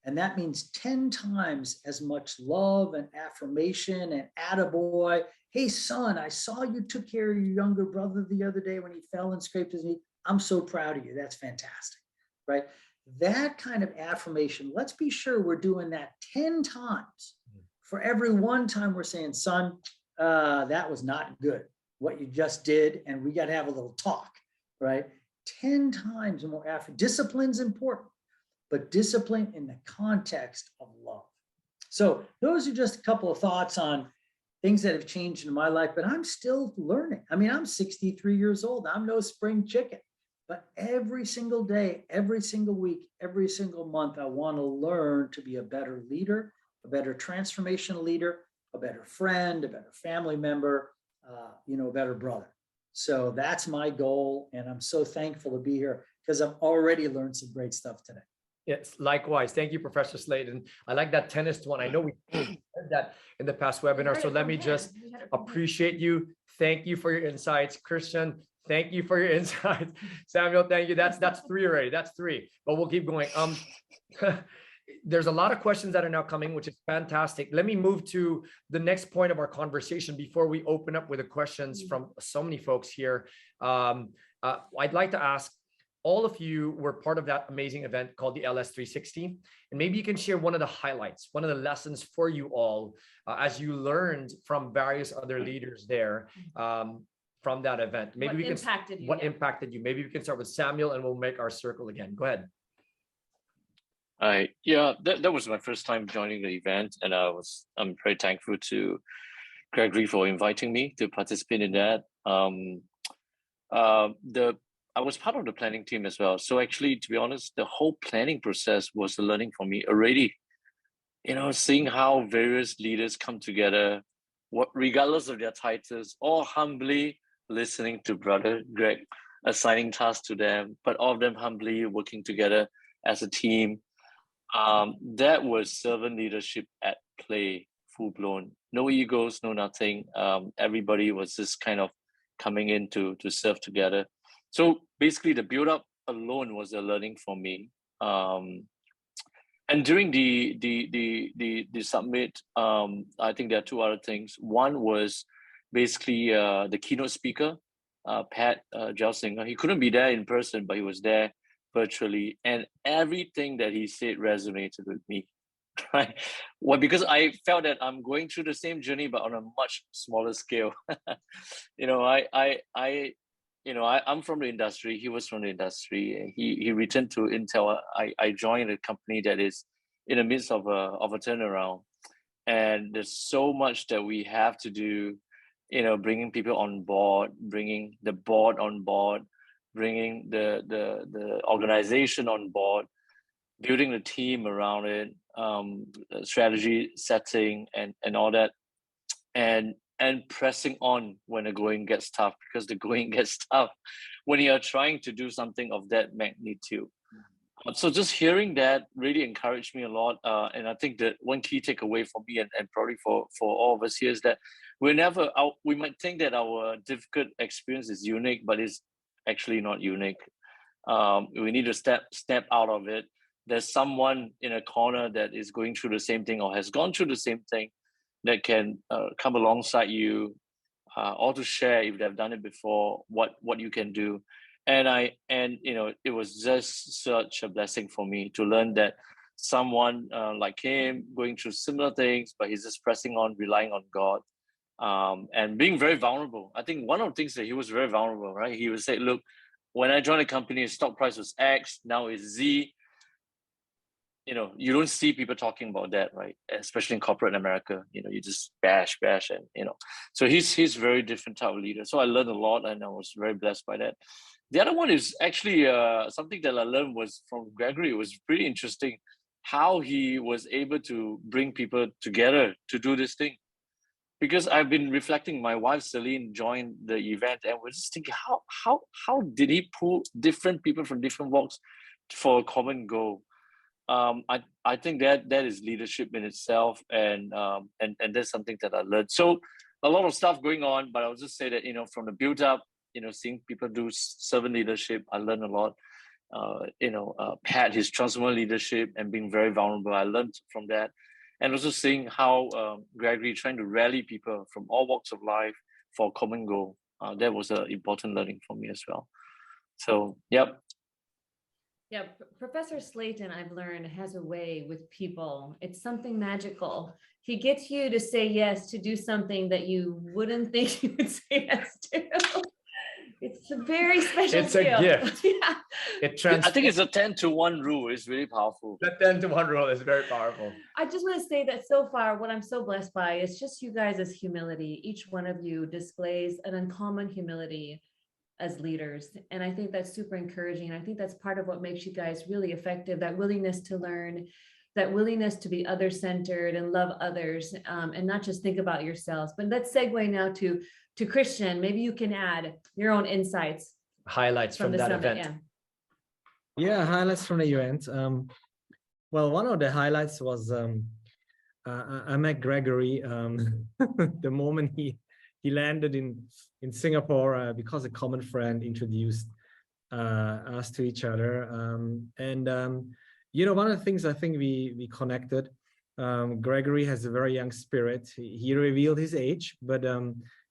And that means 10 times as much love and affirmation and attaboy. Hey, son, I saw you took care of your younger brother the other day when he fell and scraped his knee. I'm so proud of you. That's fantastic, right? That kind of affirmation, let's be sure we're doing that 10 times. For every one time we're saying, son, that was not good, what you just did, and we got to have a little talk, right? 10 times more effort. Discipline's important, but discipline in the context of love. So those are just a couple of thoughts on things that have changed in my life, but I'm still learning. I mean, I'm 63 years old. I'm no spring chicken, but every single day, every single week, every single month, I want to learn to be a better leader, a better transformational leader, a better friend, a better family member, a better brother. So that's my goal. And I'm so thankful to be here because I've already learned some great stuff today.
Yes, likewise. Thank you, Professor Slade. And I like that tennis one. I know we heard that in the past webinar. So let me just appreciate you. Thank you for your insights. Christian, thank you for your insights. Samuel, thank you. That's three already. That's three, but we'll keep going. There's a lot of questions that are now coming, which is fantastic. Let me move to the next point of our conversation before we open up with the questions from so many folks here. I'd like to ask, all of you were part of that amazing event called the LS 360. And maybe you can share one of the highlights, one of the lessons for you all as you learned from various other leaders there from that event. Maybe what impacted you? Maybe we can start with Samuel and we'll make our circle again. Go ahead.
Yeah, that was my first time joining the event, and I'm very thankful to Gregory for inviting me to participate in that. I was part of the planning team as well. So actually, to be honest, the whole planning process was a learning for me already. Seeing how various leaders come together, regardless of their titles, all humbly listening to Brother Greg, assigning tasks to them, but all of them humbly working together as a team. That was servant leadership at play full blown, no egos, no nothing. Everybody was just kind of coming in to serve together. So basically, the build up alone was a learning for me. And during the summit, I think there are two other things. One was basically the keynote speaker, Pat Gelsinger. He couldn't be there in person, but he was there virtually, and everything that he said resonated with me. Right? Well, because I felt that I'm going through the same journey, but on a much smaller scale. I'm from the industry. He was from the industry. He returned to Intel. I joined a company that is in the midst of a turnaround, and there's so much that we have to do. Bringing people on board, bringing the board on board, bringing the organization on board, building the team around it, strategy setting, and all that, and pressing on when the going gets tough, because the going gets tough when you are trying to do something of that magnitude. So just hearing that really encouraged me a lot. And I think that one key takeaway for me and probably for all of us here is that we might think that our difficult experience is unique, but it's actually not unique. We need to step out of it. There's someone in a corner that is going through the same thing or has gone through the same thing that can come alongside you, or to share, if they've done it before, what you can do. And it was just such a blessing for me to learn that someone like him going through similar things, but he's just pressing on, relying on God, and being very vulnerable. I think one of the things that he was very vulnerable, right? He would say, look, when I joined the company, stock price was X, now it's Z. You don't see people talking about that, right? Especially in corporate America, you just bash, and so he's very different type of leader. So I learned a lot, and I was very blessed by that. The other one is actually something that I learned was from Gregory. It was pretty interesting how he was able to bring people together to do this thing. Because I've been reflecting, my wife Celine joined the event, and we're just thinking, how did he pull different people from different walks for a common goal? I think that is leadership in itself, and that's something that I learned. So a lot of stuff going on, but I'll just say that from the build up, seeing people do servant leadership, I learned a lot. Pat, his transformational leadership and being very vulnerable, I learned from that. And also seeing how Gregory trying to rally people from all walks of life for a common goal. That was an important learning for me as well. So, yep.
Yeah, Professor Slayton, I've learned, has a way with people. It's something magical. He gets you to say yes to do something that you wouldn't think you would say yes to. It's a very special
It's
skill.
a gift.
Yeah.
I think it's a 10-to-1 rule. It's really powerful.
The 10-to-1 rule is very powerful.
I just want to say that so far, what I'm so blessed by is just you guys' humility. Each one of you displays an uncommon humility as leaders. And I think that's super encouraging. And I think that's part of what makes you guys really effective, that willingness to learn, that willingness to be other-centered and love others, and not just think about yourselves. But let's segue now to Christian. Maybe you can add your own insights.
Highlights from that
summit,
event.
Yeah, highlights from the event. Well, one of the highlights was I met Gregory the moment he landed in Singapore, because a common friend introduced us to each other. One of the things I think we connected, Gregory has a very young spirit. He revealed his age, but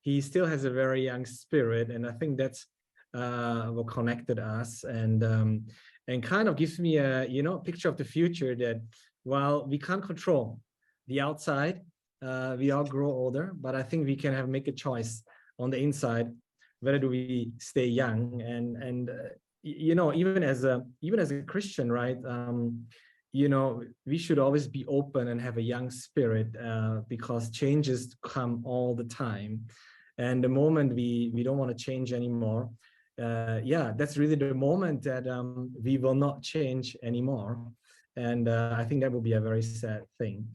he still has a very young spirit. And I think that's what connected us, and kind of gives me a, picture of the future that while we can't control the outside, we all grow older, but I think we can make a choice on the inside, whether do we stay young, and even as a Christian, right? We should always be open and have a young spirit, because changes come all the time, and the moment we don't want to change anymore, that's really the moment that we will not change anymore, and I think that will be a very sad thing.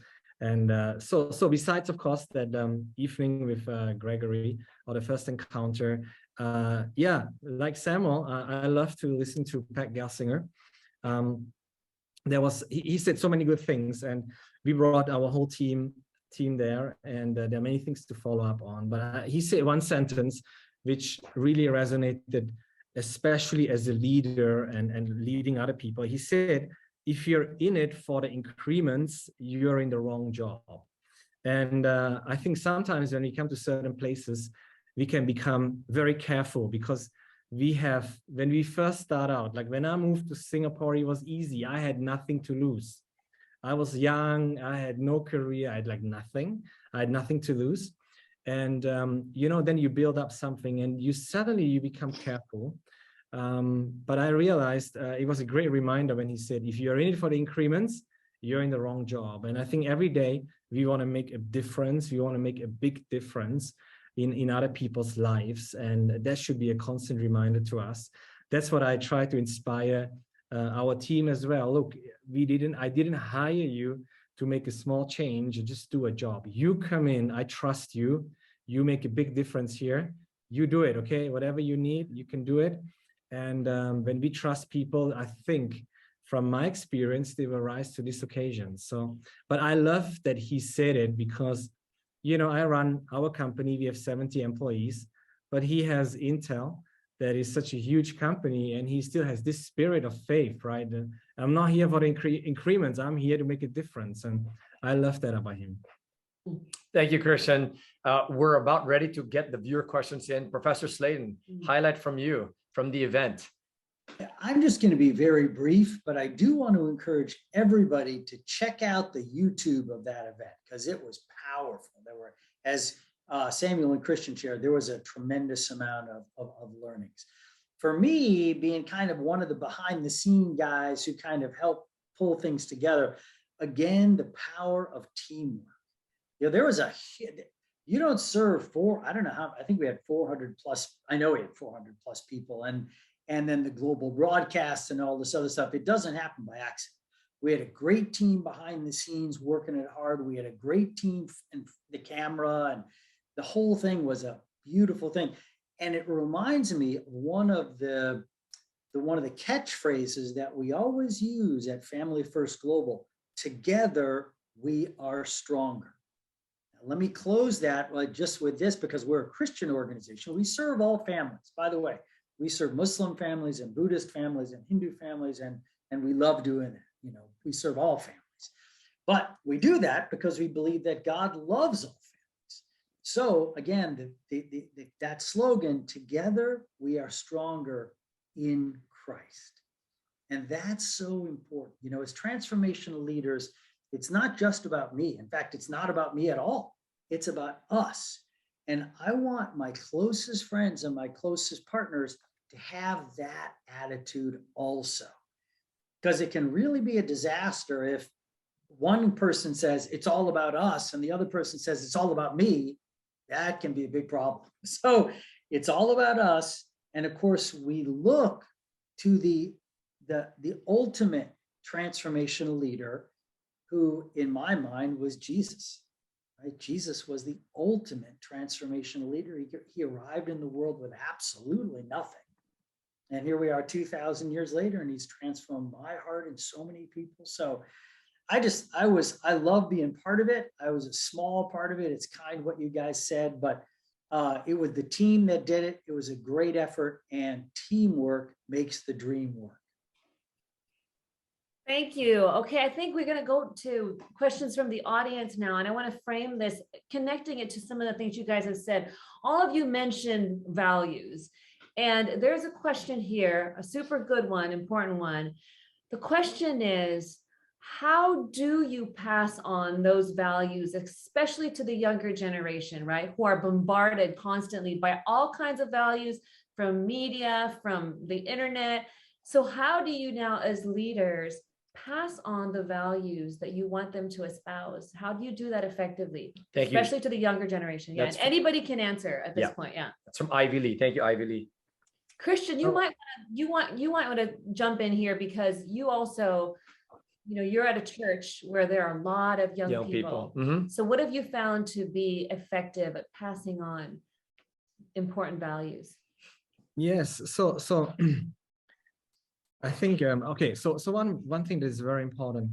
And so besides, of course, that evening with Gregory, or the first encounter, like Samuel, I love to listen to Pat Gelsinger. He said so many good things, and we brought our whole team team there, and there are many things to follow up on. But he said one sentence which really resonated, especially as a leader and leading other people. He said, if you're in it for the increments, you're in the wrong job. And I think sometimes when we come to certain places, we can become very careful, because when we first start out, like when I moved to Singapore, it was easy. I had nothing to lose. I was young, I had no career, I had like nothing. I had nothing to lose. And, then you build up something and you become careful. But I realized it was a great reminder when he said, if you're in it for the increments, you're in the wrong job. And I think every day we want to make a difference. We want to make a big difference in other people's lives. And that should be a constant reminder to us. That's what I try to inspire our team as well. Look, I didn't hire you to make a small change, just do a job. You come in, I trust you, you make a big difference here. You do it, okay? Whatever you need, you can do it. And when we trust people, I think from my experience, they will rise to this occasion. So, but I love that he said it, because, I run our company, we have 70 employees, but he has Intel, that is such a huge company, and he still has this spirit of faith, right? And I'm not here for the increments, I'm here to make a difference. And I love that about him.
Thank you, Christian. We're about ready to get the viewer questions in. Professor Slayton, highlight from you, from the event.
I'm just going to be very brief, but I do want to encourage everybody to check out the YouTube of that event, because it was powerful. There were, as Samuel and Christian shared, there was a tremendous amount of learnings. For me, being kind of one of the behind the scene guys who kind of help pull things together, again, the power of teamwork. There was you don't serve I don't know how, I think we had 400 plus, I know we had 400 plus people, and then the global broadcasts and all this other stuff. It doesn't happen by accident. We had a great team behind the scenes working it hard. We had a great team in the camera, and the whole thing was a beautiful thing. And it reminds me of one of the catchphrases that we always use at Family First Global: together we are stronger. Now, let me close that just with this, because we're a Christian organization. We serve all families, by the way. We serve Muslim families and Buddhist families and Hindu families, and we love doing it. We serve all families. But we do that because we believe that God loves all families. So again, that slogan, together we are stronger in Christ. And that's so important. As transformational leaders, it's not just about me. In fact, it's not about me at all. It's about us. And I want my closest friends and my closest partners to have that attitude also. Because it can really be a disaster if one person says it's all about us and the other person says it's all about me. That can be a big problem. So it's all about us. And of course, we look to the ultimate transformational leader, who in my mind was Jesus. Right? Jesus was the ultimate transformational leader. He arrived in the world with absolutely nothing. And here we are 2,000 years later, and he's transformed my heart and so many people. So I love being part of it. I was a small part of it. It's kind of what you guys said, but it was the team that did it. It was a great effort, and teamwork makes the dream work.
Thank you. Okay, I think we're going to go to questions from the audience now, and I want to frame this, connecting it to some of the things you guys have said. All of you mentioned values, and there's a question here, a super good one, important one. The question is, how do you pass on those values, especially to the younger generation, right? Who are bombarded constantly by all kinds of values from media, from the internet. So how do you now, as leaders, pass on the values that you want them to espouse? How do you do that effectively?
Thank you.
Especially to the younger generation. Yeah, and anybody can answer at this point. Yeah.
That's from Ivy Lee. Thank you, Ivy Lee.
Christian, you might want to jump in here, because you also, you're at a church where there are a lot of young people.
Mm-hmm.
So what have you found to be effective at passing on important values?
Yes. So I think, okay. So one thing that is very important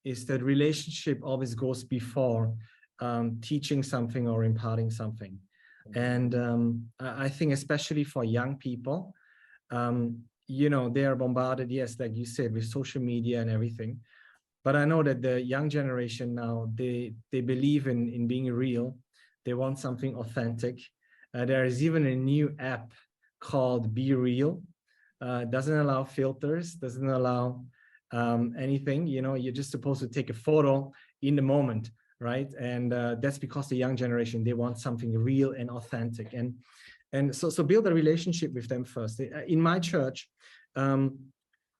is that relationship always goes before teaching something or imparting something. And I think especially for young people, you know, they are bombarded, yes, like you said, with social media and everything. But I know that the young generation now, they believe in being real. They want something authentic. There is even a new app called Be Real. Doesn't allow filters, doesn't allow anything. You know, you're just supposed to take a photo in the moment, right? And that's because the young generation, they want something real and authentic. And so build a relationship with them first. In my church,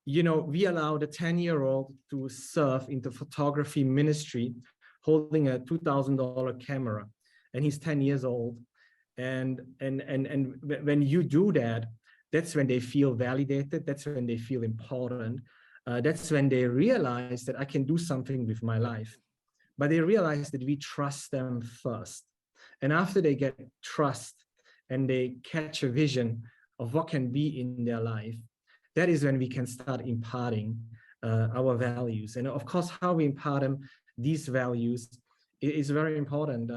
you know, we allowed a 10-year-old to serve in the photography ministry, holding a $2,000 camera, and he's 10 years old. And when you do that, that's when they feel validated. That's when they feel important. That's when they realize that I can do something with my life. But they realize that we trust them first. And after they get trust and they catch a vision of what can be in their life, that is when we can start imparting our values. And of course, how we impart them, these values, is very important.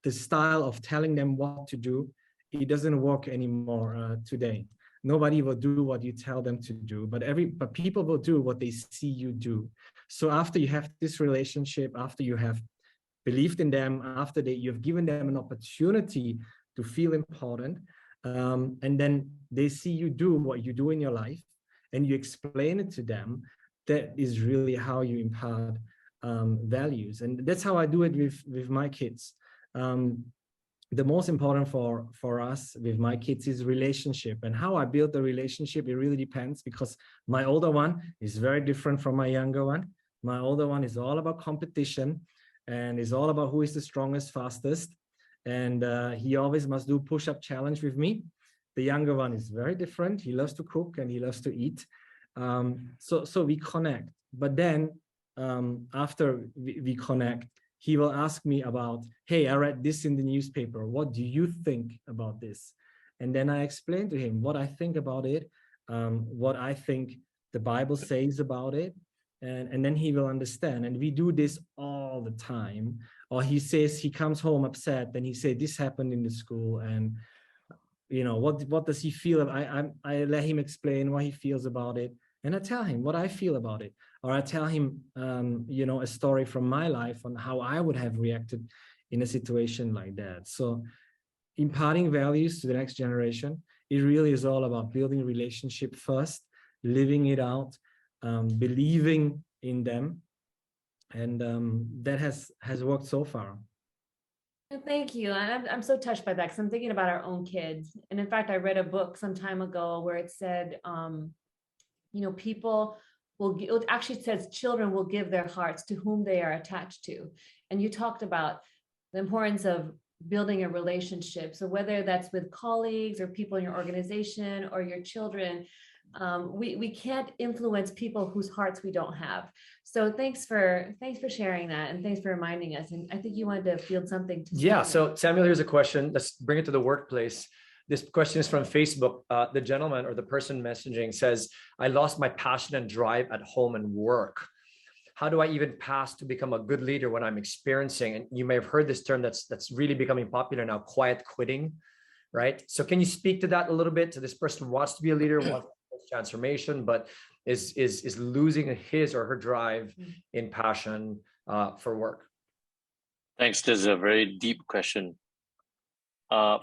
The style of telling them what to do, it doesn't work anymore today. Nobody will do what you tell them to do, but people will do what they see you do. So after you have this relationship, after you have believed in them, after you've given them an opportunity to feel important, and then they see you do what you do in your life, and you explain it to them, that is really how you impart values. And that's how I do it with my kids. The most important for us with my kids is relationship. And how I build the relationship, it really depends, because my older one is very different from my younger one. My older one is all about competition and is all about who is the strongest, fastest. And he always must do push-up challenge with me. The younger one is very different. He loves to cook and he loves to eat. So we connect. But then after we connect, he will ask me about, hey, I read this in the newspaper. What do you think about this? And then I explain to him what I think about it, what I think the Bible says about it. And then he will understand. And we do this all the time. Or he says, he comes home upset, then he said, this happened in the school. And, you know, what does he feel? I let him explain what he feels about it. And I tell him what I feel about it. Or I tell him, you know, a story from my life on how I would have reacted in a situation like that. So imparting values to the next generation, it really is all about building relationship first, living it out, believing in them. And that has worked so far.
Thank you. I'm so touched by that, because I'm thinking about our own kids. And in fact, I read a book some time ago where it said, you know, people will, it actually says children will give their hearts to whom they are attached to. And you talked about the importance of building a relationship. So whether that's with colleagues or people in your organization or your children, we can't influence people whose hearts we don't have. So thanks for sharing that, and thanks for reminding us. And I think you wanted to field something to
Yeah.
Samuel.
So Samuel, here's a question. Let's bring it to the workplace. This question is from Facebook. The gentleman or the person messaging says, I lost my passion and drive at home and work. How do I even pass to become a good leader when I'm experiencing, and you may have heard this term that's really becoming popular now, quiet quitting, right? So can you speak to that a little bit? To this person who wants to be a leader, wants transformation, but is losing his or her drive in passion for work?
Thanks. This is a very deep question.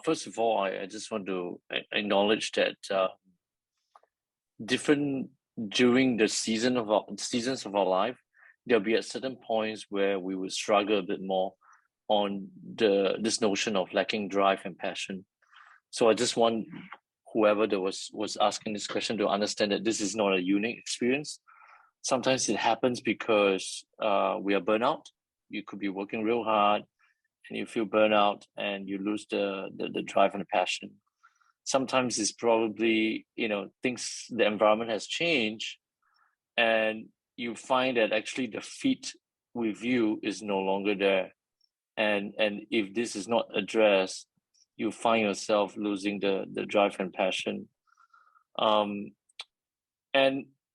First of all, I just want to acknowledge that different during the seasons of our life, there'll be at certain points where we would struggle a bit more on this notion of lacking drive and passion. So I just want whoever that was asking this question to understand that this is not a unique experience. Sometimes it happens because we are burnout. You could be working real hard and you feel burnout and you lose the drive and the passion. Sometimes it's probably, you know, the environment has changed and you find that actually the fit with you is no longer there. And if this is not addressed, you find yourself losing the drive and passion. And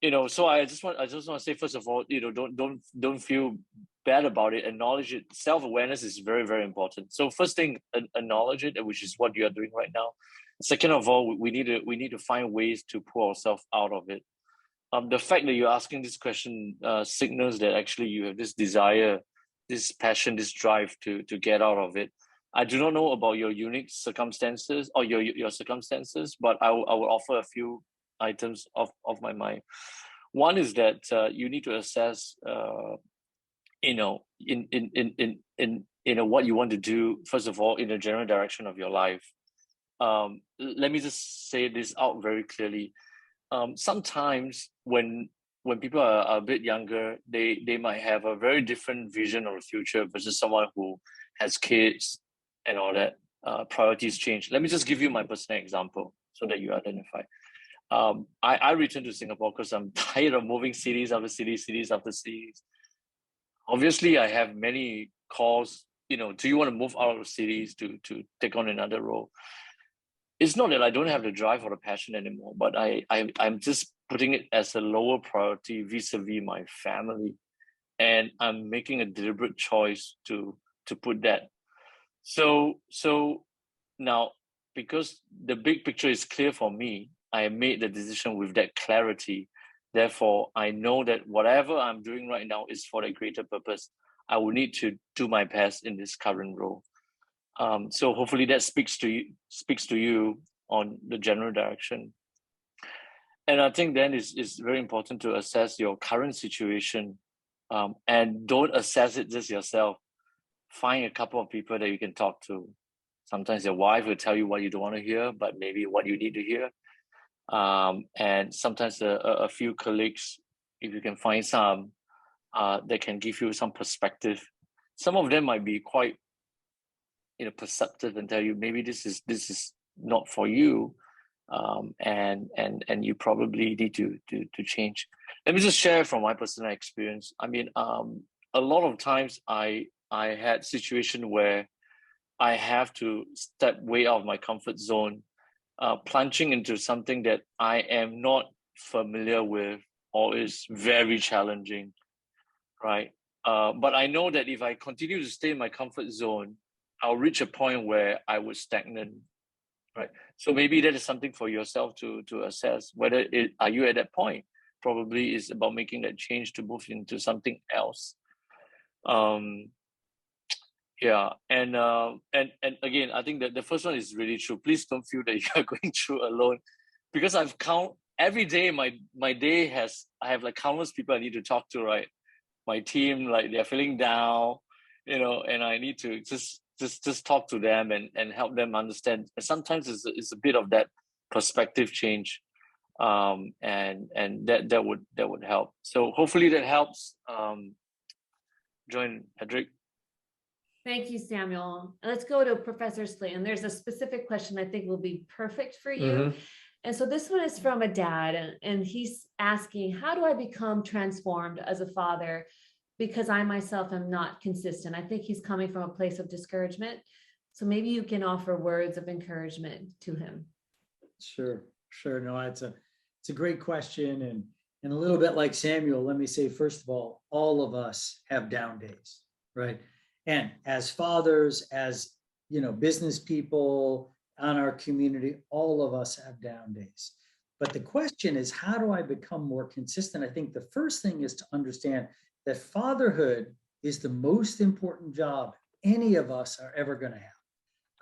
you know, so I just want to say, first of all, you know, don't feel bad about it, acknowledge it. Self-awareness is very, very important. So first thing, acknowledge it, which is what you are doing right now. Second of all, we need to find ways to pull ourselves out of it. The fact that you're asking this question signals that actually you have this desire, this passion, this drive to get out of it. I do not know about your unique circumstances or your circumstances, but I will offer a few items of my mind. One is that you need to assess, in what you want to do. First of all, in the general direction of your life. Let me just say this out very clearly. Sometimes when people are a bit younger, they might have a very different vision of the future versus someone who has kids and all that. Priorities change. Let me just give you my personal example so that you identify. I returned to Singapore because I'm tired of moving cities after cities after cities. Obviously, I have many calls. Do you want to move out of cities to take on another role? It's not that I don't have the drive or the passion anymore, but I'm just putting it as a lower priority vis-a-vis my family, and I'm making a deliberate choice to put that. So now, because the big picture is clear for me, I made the decision with that clarity. Therefore, I know that whatever I'm doing right now is for a greater purpose. I will need to do my best in this current role. So hopefully that speaks to you on the general direction. And I think then it's very important to assess your current situation, and don't assess it just yourself. Find a couple of people that you can talk to. Sometimes your wife will tell you what you don't want to hear, but maybe what you need to hear. And sometimes a few colleagues, if you can find some, that can give you some perspective. Some of them might be quite perceptive and tell you maybe this is not for you, and you probably need to change. Let me just share from my personal experience. I mean, a lot of times I had situation where I have to step way out of my comfort zone, plunging into something that I am not familiar with or is very challenging, right? But I know that if I continue to stay in my comfort zone, I'll reach a point where I would stagnate, right? So maybe that is something for yourself to assess whether are you at that point. Probably is about making that change to move into something else. Yeah, and again, I think that the first one is really true. Please don't feel that you are going through alone, because I've every day my day I have like countless people I need to talk to, right? My team, like they're feeling down, and I need to just talk to them and help them understand. And sometimes it's a bit of that perspective change, and that would help. So hopefully that helps. Join Hedrick.
Thank you, Samuel. Let's go to Professor Slayton. There's a specific question I think will be perfect for you.
Mm-hmm.
And so this one is from a dad, and he's asking, how do I become transformed as a father? Because I myself am not consistent. I think he's coming from a place of discouragement. So maybe you can offer words of encouragement to him.
Sure. No, it's a great question. And a little bit like Samuel, let me say, first of all of us have down days, right? And as fathers, as business people on our community, all of us have down days. But the question is, how do I become more consistent? I think the first thing is to understand that fatherhood is the most important job any of us are ever going to have.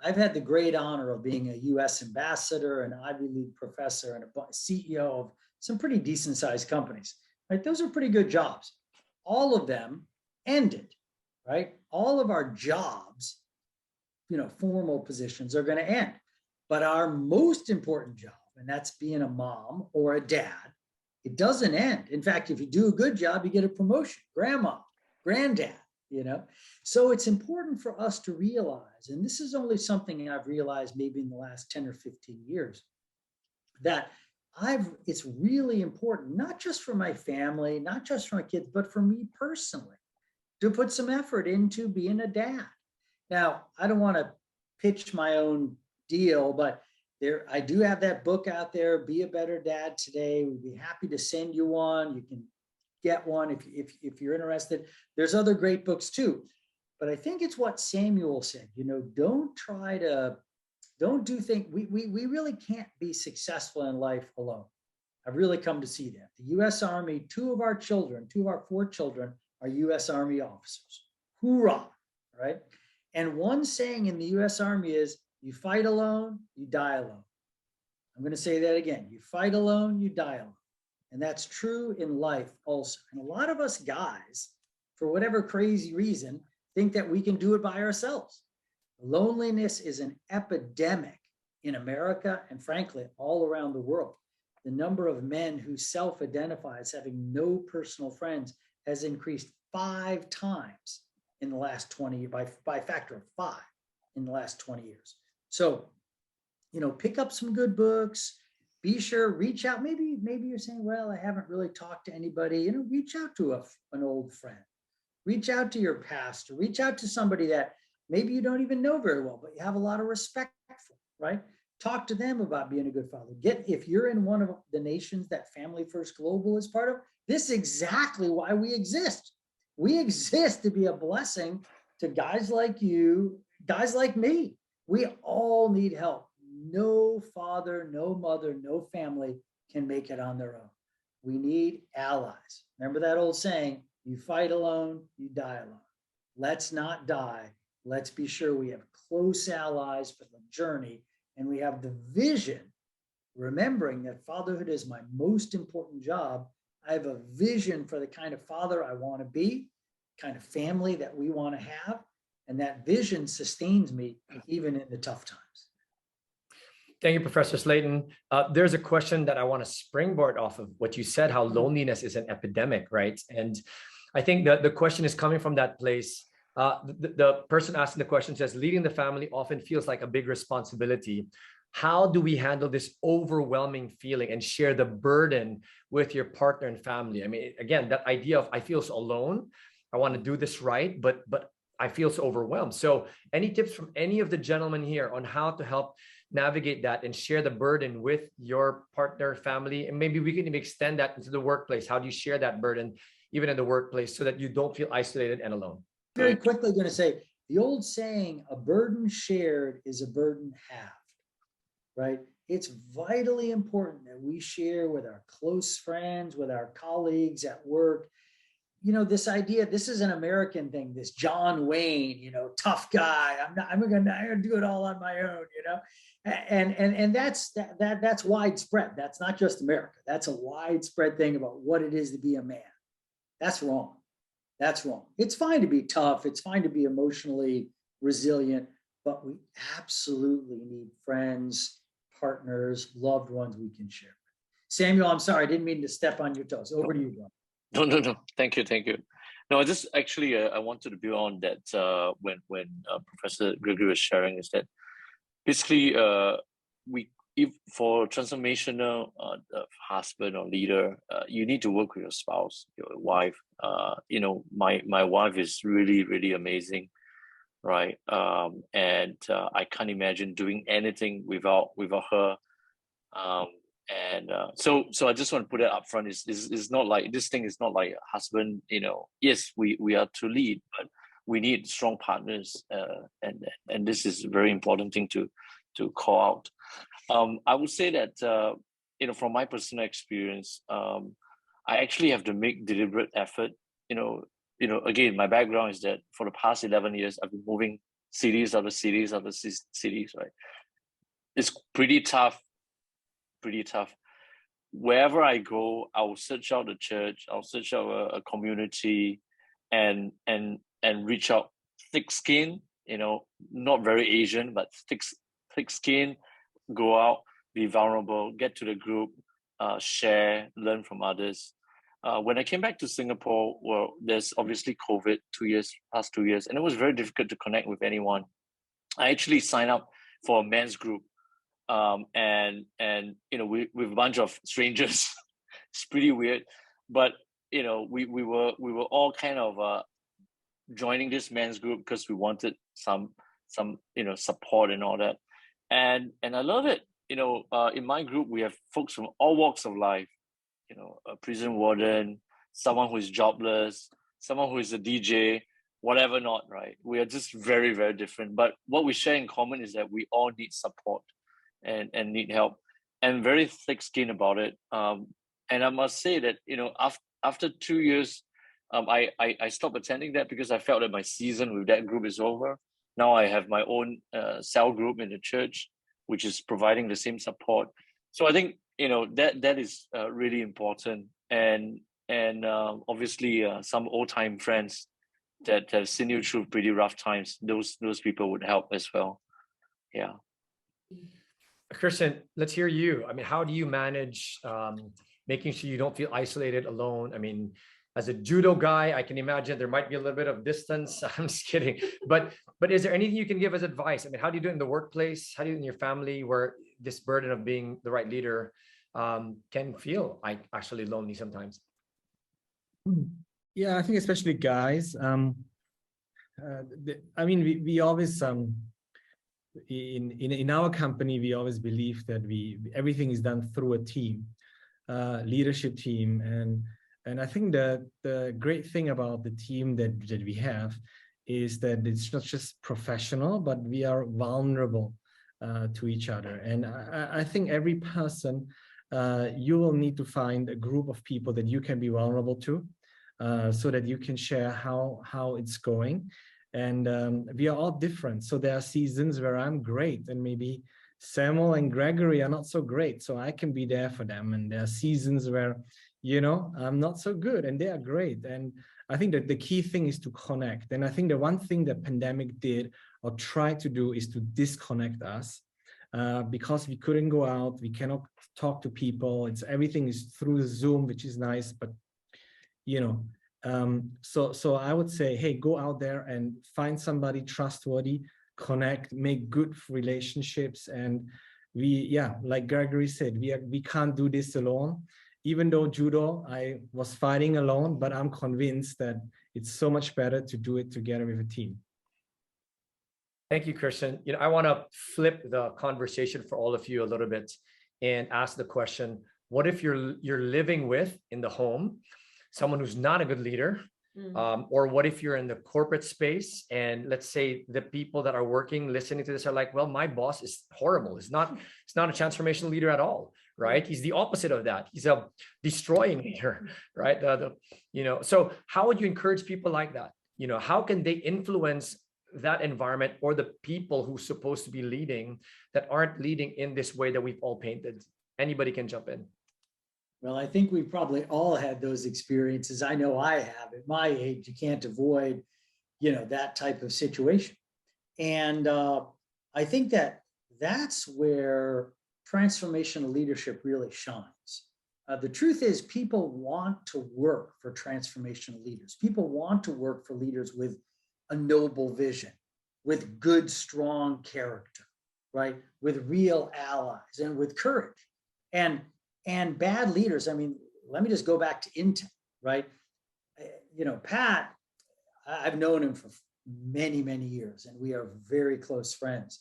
I've had the great honor of being a U.S. ambassador, an Ivy League professor, and a CEO of some pretty decent sized companies, right? Those are pretty good jobs. All of them ended, right? All of our jobs, formal positions are going to end. But our most important job, and that's being a mom or a dad, it doesn't end. In fact, if you do a good job, you get a promotion, grandma, granddad, So it's important for us to realize, and this is only something I've realized maybe in the last 10 or 15 years, that it's really important, not just for my family, not just for my kids, but for me personally, to put some effort into being a dad. Now, I don't want to pitch my own deal, but I do have that book out there, Be a Better Dad Today. We'd be happy to send you one. You can get one if you're interested. There's other great books too. But I think it's what Samuel said, don't do things, we really can't be successful in life alone. I've really come to see that. The US Army, two of our 4 children are US Army officers. Hoorah, right? And one saying in the US Army is, you fight alone, you die alone. I'm going to say that again. You fight alone, you die alone. And that's true in life also. And a lot of us guys, for whatever crazy reason, think that we can do it by ourselves. Loneliness is an epidemic in America and frankly, all around the world. The number of men who self-identify as having no personal friends has increased 5 times in the last 20 years, by a factor of 5 in the last 20 years. So, pick up some good books, be sure, reach out. Maybe you're saying, well, I haven't really talked to anybody, reach out to an old friend, reach out to your pastor, reach out to somebody that maybe you don't even know very well, but you have a lot of respect for, right? Talk to them about being a good father. If you're in one of the nations that Family First Global is part of, this is exactly why we exist. We exist to be a blessing to guys like you, guys like me. We all need help. No father, no mother, no family can make it on their own. We need allies. Remember that old saying, you fight alone, you die alone. Let's not die. Let's be sure we have close allies for the journey, and we have the vision, remembering that fatherhood is my most important job. I have a vision for the kind of father I want to be, kind of family that we want to have, and that vision sustains me even in the tough times.
Thank you, Professor Slayton. There's a question that I want to springboard off of what you said, how loneliness is an epidemic, right? And I think that the question is coming from that place. The person asking the question says, leading the family often feels like a big responsibility. How do we handle this overwhelming feeling and share the burden with your partner and family? I mean, again, that idea of I feel so alone, I want to do this right, but I feel so overwhelmed. So any tips from any of the gentlemen here on how to help navigate that and share the burden with your partner, family, and maybe we can even extend that into the workplace. How do you share that burden even in the workplace so that you don't feel isolated and alone?
Very quickly going to say, the old saying, a burden shared is a burden halved, right? It's vitally important that we share with our close friends, with our colleagues at work. This idea, this is an American thing, this John Wayne, tough guy. I'm gonna do it all on my own, and that's widespread. That's not just America. That's a widespread thing about what it is to be a man. That's wrong. That's wrong. It's fine to be tough. It's fine to be emotionally resilient, but we absolutely need friends, partners, loved ones we can share. Samuel, I'm sorry, I didn't mean to step on your toes. Over to you, bro.
No. Thank you. No, I just actually I wanted to build on that when Professor Gregory was sharing, is that basically if for transformational husband or leader, you need to work with your spouse, your wife. My wife is really amazing, right? And I can't imagine doing anything without her. So I just want to put it up front. It's not like this thing is not like a husband. Yes, we are to lead, but we need strong partners, and this is a very important thing to call out. I would say that from my personal experience, I actually have to make deliberate effort. Again, my background is that for the past 11 years, I've been moving cities after cities after cities. Right, it's pretty tough. Wherever I go, I'll search out the church. I'll search out a community, and reach out thick skin. Not very Asian, but thick skin. Go out, be vulnerable, get to the group, share, learn from others. When I came back to Singapore, well, there's obviously COVID past 2 years, and it was very difficult to connect with anyone. I actually signed up for a men's group, and with a bunch of strangers. It's pretty weird, but we were all kind of joining this men's group because we wanted some support and all that. And I love it. In my group, we have folks from all walks of life, a prison warden, someone who is jobless, someone who is a DJ, whatever not, right? We are just very, very different. But what we share in common is that we all need support and need help, and very thick skin about it. And I must say that, after 2 years, I stopped attending that because I felt that my season with that group is over. Now I have my own cell group in the church, which is providing the same support. So I think, that is really important. And obviously some old time friends that have seen you through pretty rough times, those people would help as well. Yeah.
Christian, let's hear you. I mean, how do you manage making sure you don't feel isolated, alone? I mean, as a judo guy, I can imagine there might be a little bit of distance. I'm just kidding. But is there anything you can give as advice? I mean, how do you do it in the workplace? How do you do it in your family, where this burden of being the right leader can feel actually lonely sometimes?
Yeah, I think especially guys. We always in our company, we always believe that everything is done through a team, leadership team, and I think that the great thing about the team that we have is that it's not just professional, but we are vulnerable to each other. And I think every person, you will need to find a group of people that you can be vulnerable to, so that you can share how it's going. And we are all different. So there are seasons where I'm great, and maybe Samuel and Gregory are not so great. So I can be there for them. And there are seasons where, I'm not so good and they are great. And I think that the key thing is to connect. And I think the one thing that pandemic did or tried to do is to disconnect us, because we couldn't go out. We cannot talk to people. Everything is through Zoom, which is nice, but so I would say, hey, go out there and find somebody trustworthy, connect, make good relationships. And like Gregory said, we can't do this alone. Even though judo, I was fighting alone, but I'm convinced that it's so much better to do it together with a team.
Thank you, Christian. I want to flip the conversation for all of you a little bit and ask the question, what if you're living with, in the home, someone who's not a good leader? Or what if you're in the corporate space and let's say the people that are working, listening to this are like, well, my boss is horrible. It's not a transformational leader at all, right? He's the opposite of that. He's a destroying leader, right? So how would you encourage people like that? How can they influence that environment or the people who's supposed to be leading that aren't leading in this way that we've all painted? Anybody can jump in.
Well, I think we probably all had those experiences. I know I have. At my age, you can't avoid, that type of situation. And I think that's where transformational leadership really shines. The truth is, people want to work for transformational leaders. People want to work for leaders with a noble vision, with good, strong character, right? With real allies and with courage. And bad leaders, let me just go back to Intel, right? Pat, I've known him for many, many years, and we are very close friends.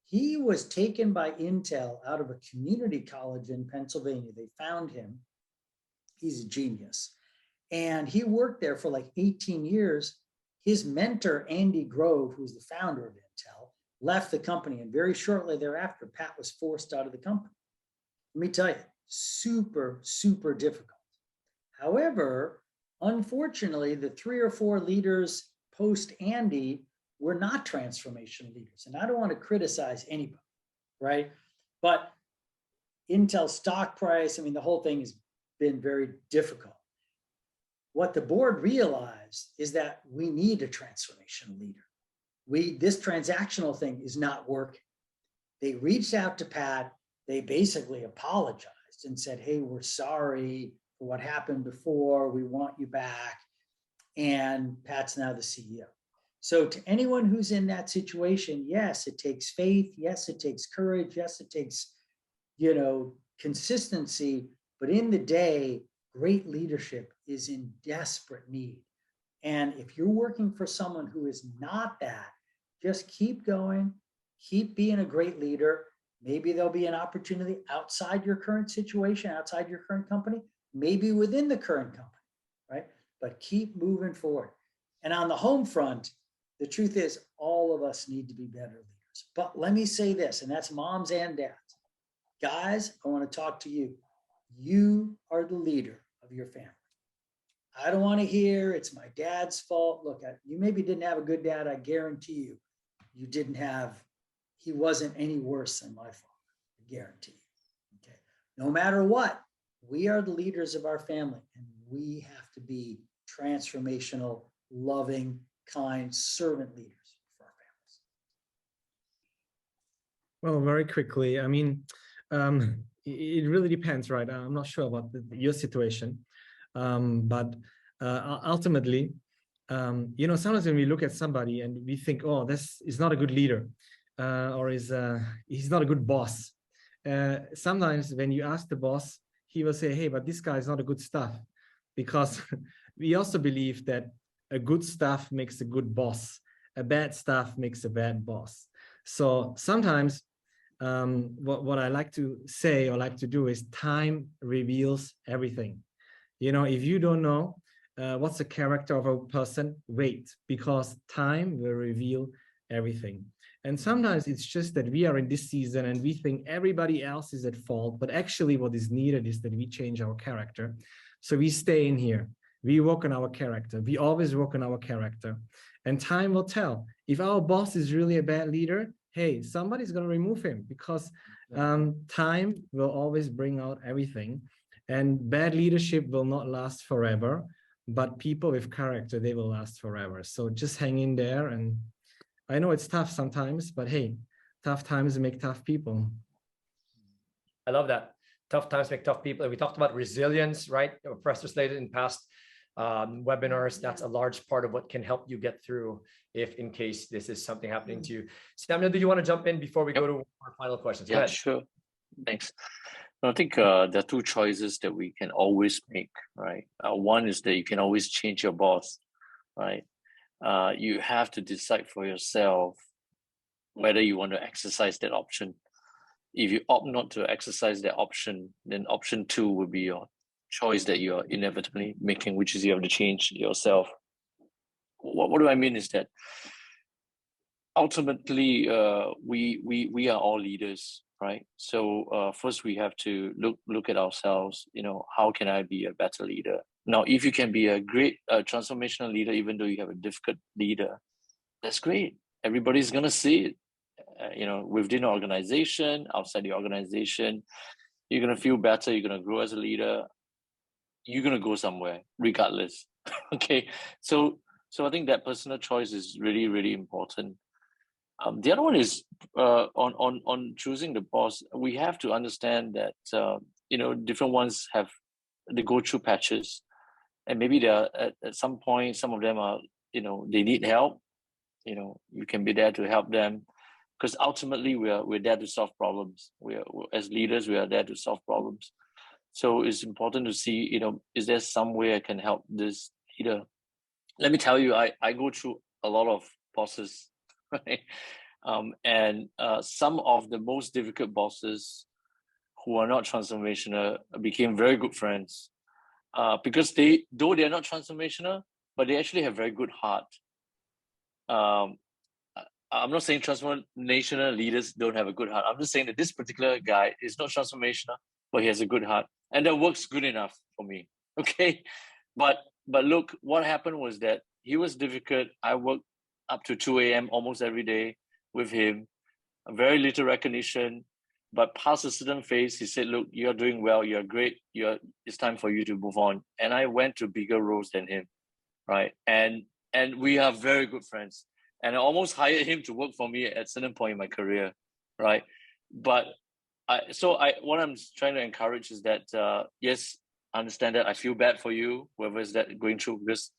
He was taken by Intel out of a community college in Pennsylvania. They found him. He's a genius. And he worked there for like 18 years. His mentor, Andy Grove, who's the founder of Intel, left the company. And very shortly thereafter, Pat was forced out of the company. Let me tell you, super, super difficult. However, unfortunately, the 3 or 4 leaders post Andy were not transformation leaders. And I don't want to criticize anybody, right? But Intel stock price, the whole thing has been very difficult. What the board realized is that we need a transformational leader. This transactional thing is not working. They reached out to Pat. They basically apologized and said, hey, we're sorry for what happened before. We want you back. And Pat's now the CEO. So to anyone who's in that situation, yes, it takes faith. Yes, it takes courage. Yes, it takes, consistency. But in the day, great leadership is in desperate need. And if you're working for someone who is not that, just keep going, keep being a great leader. Maybe there'll be an opportunity outside your current situation, outside your current company, maybe within the current company, right? but keep moving forward. And on the home front, the truth is all of us need to be better leaders. But let me say this, and that's moms and dads. Guys, I want to talk to you. You are the leader of your family. I don't want to hear it's my dad's fault. Look, you maybe didn't have a good dad. I guarantee you, he wasn't any worse than my father. I guarantee you. Okay. No matter what, we are the leaders of our family, and we have to be transformational, loving, kind, servant leaders for our families.
Well, very quickly, I mean, it really depends, right? I'm not sure about your situation, but ultimately, sometimes when we look at somebody and we think, oh, this is not a good leader, or he's not a good boss. Sometimes when you ask the boss, he will say, hey, but this guy is not a good staff, because we also believe that a good staff makes a good boss. A bad staff makes a bad boss. So sometimes what I like to say or like to do is time reveals everything. If you don't know what's the character of a person, wait, because time will reveal everything. And sometimes it's just that we are in this season and we think everybody else is at fault, but actually what is needed is that we change our character. So we stay in here. We work on our character. We always work on our character. And time will tell. If our boss is really a bad leader, hey, somebody's going to remove him, because time will always bring out everything. And bad leadership will not last forever, but people with character, they will last forever. So just hang in there. And I know it's tough sometimes, but hey, tough times make tough people.
I love that. Tough times make tough people. And we talked about resilience, right? Professor Slater in past webinars. That's a large part of what can help you get through if in case this is something happening to you. Samuel, do you want to jump in before we go to our final questions?
Yeah, sure. Thanks. I think there are two choices that we can always make, right? One is that you can always change your boss, right? You have to decide for yourself whether you want to exercise that option. If you opt not to exercise that option, then option 2 will be your choice that you are inevitably making, which is you have to change yourself. What do I mean is that ultimately we are all leaders, right? So first we have to look at ourselves. How can I be a better leader? Now, if you can be a great transformational leader, even though you have a difficult leader, that's great. Everybody's gonna see it. Within the organization, outside the organization, you're gonna feel better. You're gonna grow as a leader. You're gonna go somewhere, regardless. Okay, so I think that personal choice is really, really important. The other one is on choosing the boss. We have to understand that different ones they go through patches, and maybe they are at some point. Some of them are they need help. You can be there to help them, because ultimately we're there to solve problems. As leaders, we are there to solve problems. So it's important to see, is there some way I can help this leader? Let me tell you, I go through a lot of bosses, right? And some of the most difficult bosses who are not transformational became very good friends, because though they're not transformational, but they actually have very good heart. I'm not saying transformational leaders don't have a good heart. I'm just saying that this particular guy is not transformational, but he has a good heart, and that works good enough for me. Okay, but look, what happened was that he was difficult. I worked up to 2 a.m. almost every day with him, very little recognition, but past a certain phase, he said, look, you're doing well, you're great, it's time for you to move on. And I went to bigger roles than him, right? And we are very good friends. And I almost hired him to work for me at a certain point in my career, right? But what I'm trying to encourage is that, yes, I understand that. I feel bad for you, whoever is that going through, because,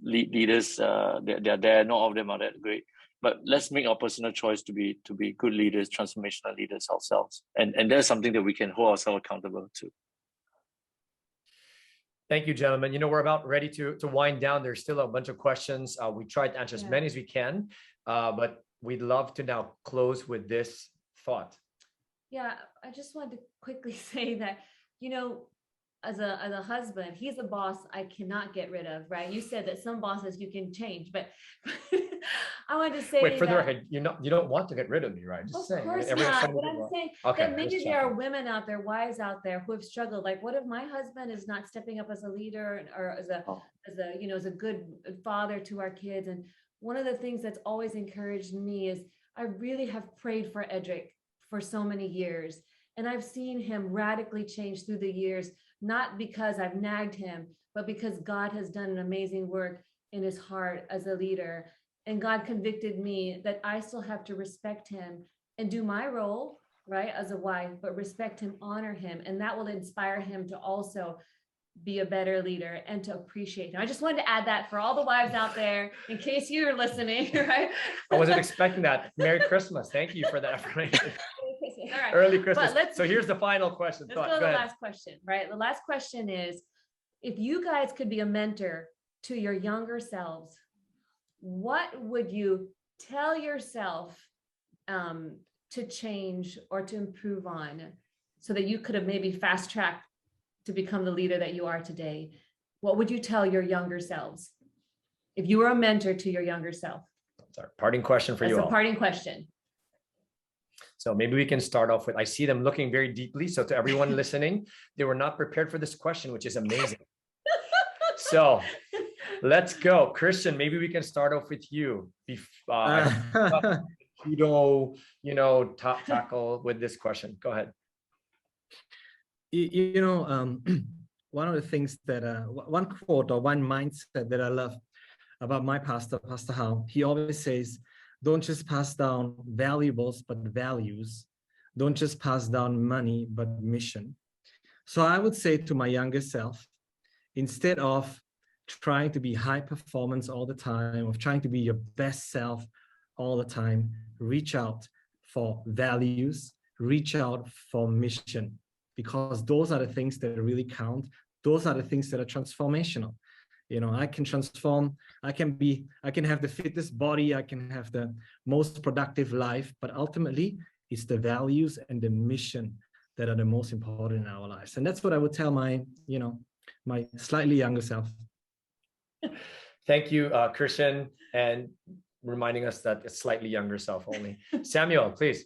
leaders, they're there, not all of them are that great. But let's make our personal choice to be good leaders, transformational leaders ourselves. And that's something that we can hold ourselves accountable to.
Thank you, gentlemen. We're about ready to wind down. There's still a bunch of questions. We tried to answer as many as we can, but we'd love to now close with this thought.
Yeah, I just wanted to quickly say that, as a husband, he's a boss I cannot get rid of, right? You said that some bosses you can change, but I wanted to say
Wait, for the
that,
record, you don't want to get rid of me, right?
of
Just saying.
course
Every
not,
Sunday
but
we
I'm
go-
saying
Okay,
that maybe
just
there are
checking.
women out there, wives out there who have struggled. Like, what if my husband is not stepping up as a leader or as a,
Oh.
as a good father to our kids? And one of the things that's always encouraged me is I really have prayed for Edric for so many years. And I've seen him radically change through the years, not because I've nagged him, but because God has done an amazing work in his heart as a leader. And God convicted me that I still have to respect him and do my role, right, as a wife, but respect him, honor him. And that will inspire him to also be a better leader and to appreciate him. I just wanted to add that for all the wives out there, in case you're listening, right?
I wasn't expecting that. Merry Christmas. Thank you for that information.
All right.
Early Christmas.
let's-
So here's the final question.
Let's go to the last question, right? The last question is, if you guys could be a mentor to your younger selves, what would you tell yourself to change or to improve on so that you could have maybe fast tracked to become the leader that you are today? What would you tell your younger selves if you were a mentor to your younger self?
Sorry, parting question for
That's
you
a
all.
parting question.
So maybe we can start off with, I see them looking very deeply. So to everyone listening, they were not prepared for this question, which is amazing. So let's go. Christian, maybe we can start off with you. Judo, top tackle with this question. Go ahead.
One of the things that one quote or one mindset that I love about my pastor, Pastor Hao, he always says, don't just pass down valuables, but values. Don't just pass down money, but mission. So I would say to my younger self, instead of trying to be high performance all the time, of trying to be your best self all the time, reach out for values, reach out for mission, because those are the things that really count. Those are the things that are transformational. I can transform, I can have the fittest body, I can have the most productive life, but ultimately it's the values and the mission that are the most important in our lives. And that's what I would tell my slightly younger self.
Thank you, Christian, and reminding us that it's slightly younger self only. Samuel, please.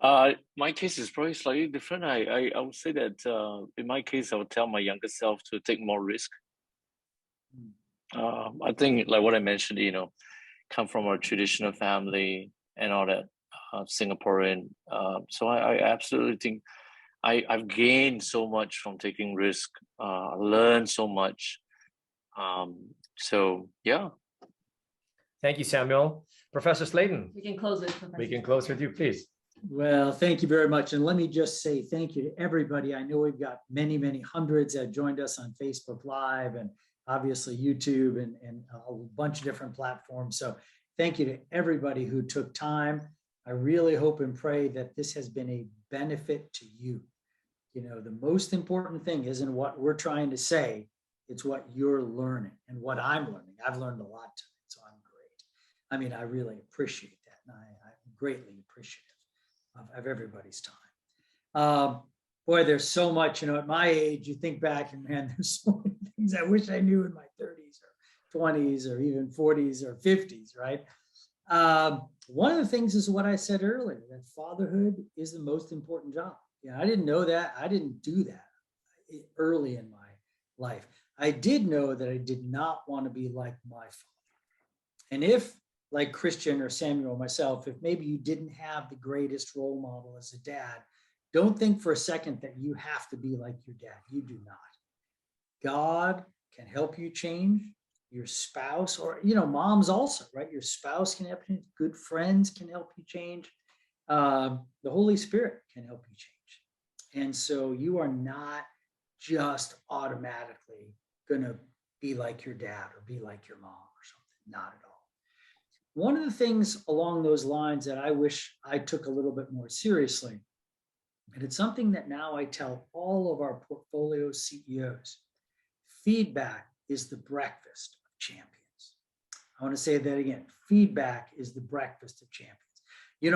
My case is probably slightly different. I would say that in my case, I would tell my younger self to take more risk. I think, like what I mentioned, come from a traditional family and all that, Singaporean. So I absolutely think I've gained so much from taking risk, learned so much. So yeah.
Thank you, Samuel. Professor Slayton.
We can close with Professor.
We can close with you, please.
Well, thank you very much. And let me just say thank you to everybody. I know we've got many, many hundreds that joined us on Facebook Live and obviously YouTube and a bunch of different platforms. So thank you to everybody who took time. I really hope and pray that this has been a benefit to you. The most important thing isn't what we're trying to say, it's what you're learning and what I'm learning. I've learned a lot tonight, so I'm great. I mean, I really appreciate that. And I'm greatly appreciative of everybody's time. Boy, there's so much, at my age, you think back and man, there's so many things I wish I knew in my 30s or 20s or even 40s or 50s, right? One of the things is what I said earlier, that fatherhood is the most important job. I didn't know that. I didn't do that early in my life. I did know that I did not want to be like my father. And if, like Christian or Samuel or myself, if maybe you didn't have the greatest role model as a dad, don't think for a second that you have to be like your dad. You do not. God can help you change. Your spouse, or moms also, right? Your spouse can help you. Good friends can help you change. The Holy Spirit can help you change. And so you are not just automatically going to be like your dad or be like your mom or something. Not at all. One of the things along those lines that I wish I took a little bit more seriously, and it's something that now I tell all of our portfolio CEOs, feedback is the breakfast of champions. I want to say that again. Feedback is the breakfast of champions.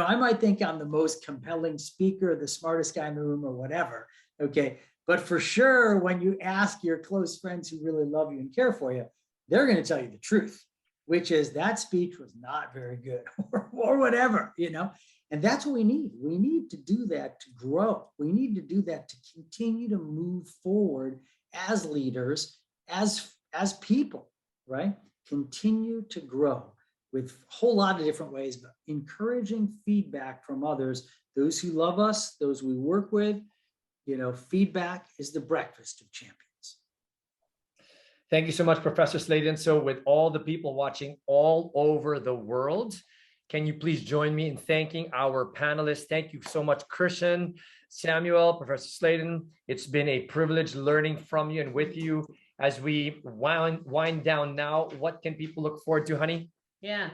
I might think I'm the most compelling speaker, the smartest guy in the room or whatever. Okay. But for sure, when you ask your close friends who really love you and care for you, they're going to tell you the truth, which is that speech was not very good or whatever, you know. And that's what we need. We need to do that to grow. We need to do that to continue to move forward as leaders, as people, right? Continue to grow with a whole lot of different ways, but encouraging feedback from others, those who love us, those we work with. You know, feedback is the breakfast of champions.
Thank you so much, Professor Slayton. So with all the people watching all over the world, can you please join me in thanking our panelists? Thank you so much, Christian, Samuel, Professor Slayton. It's been a privilege learning from you and with you. As we wind down now, what can people look forward to, honey?
Yeah.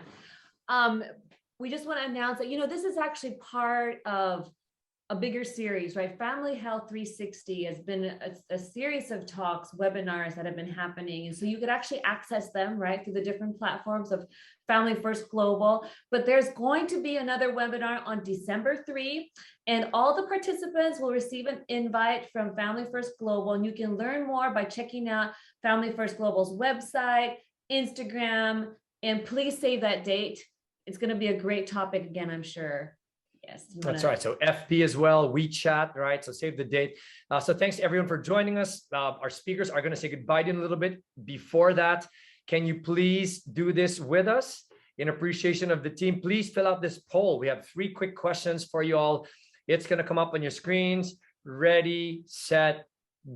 We just want to announce that, you know, this is actually part of a bigger series, right? Family Health 360 has been a series of talks, webinars that have been happening. And so you could actually access them, right, through the different platforms of Family First Global. But there's going to be another webinar on December 3, and all the participants will receive an invite from Family First Global. And you can learn more by checking out Family First Global's website, Instagram, and please save that date. It's going to be a great topic again, I'm sure. Yes,
that's right. So FB as well, WeChat, right? So save the date. So thanks to everyone for joining us. Our speakers are going to say goodbye in a little bit. Before that, can you please do this with us in appreciation of the team? Please fill out this poll. We have 3 quick questions for you all. It's going to come up on your screens. Ready, set,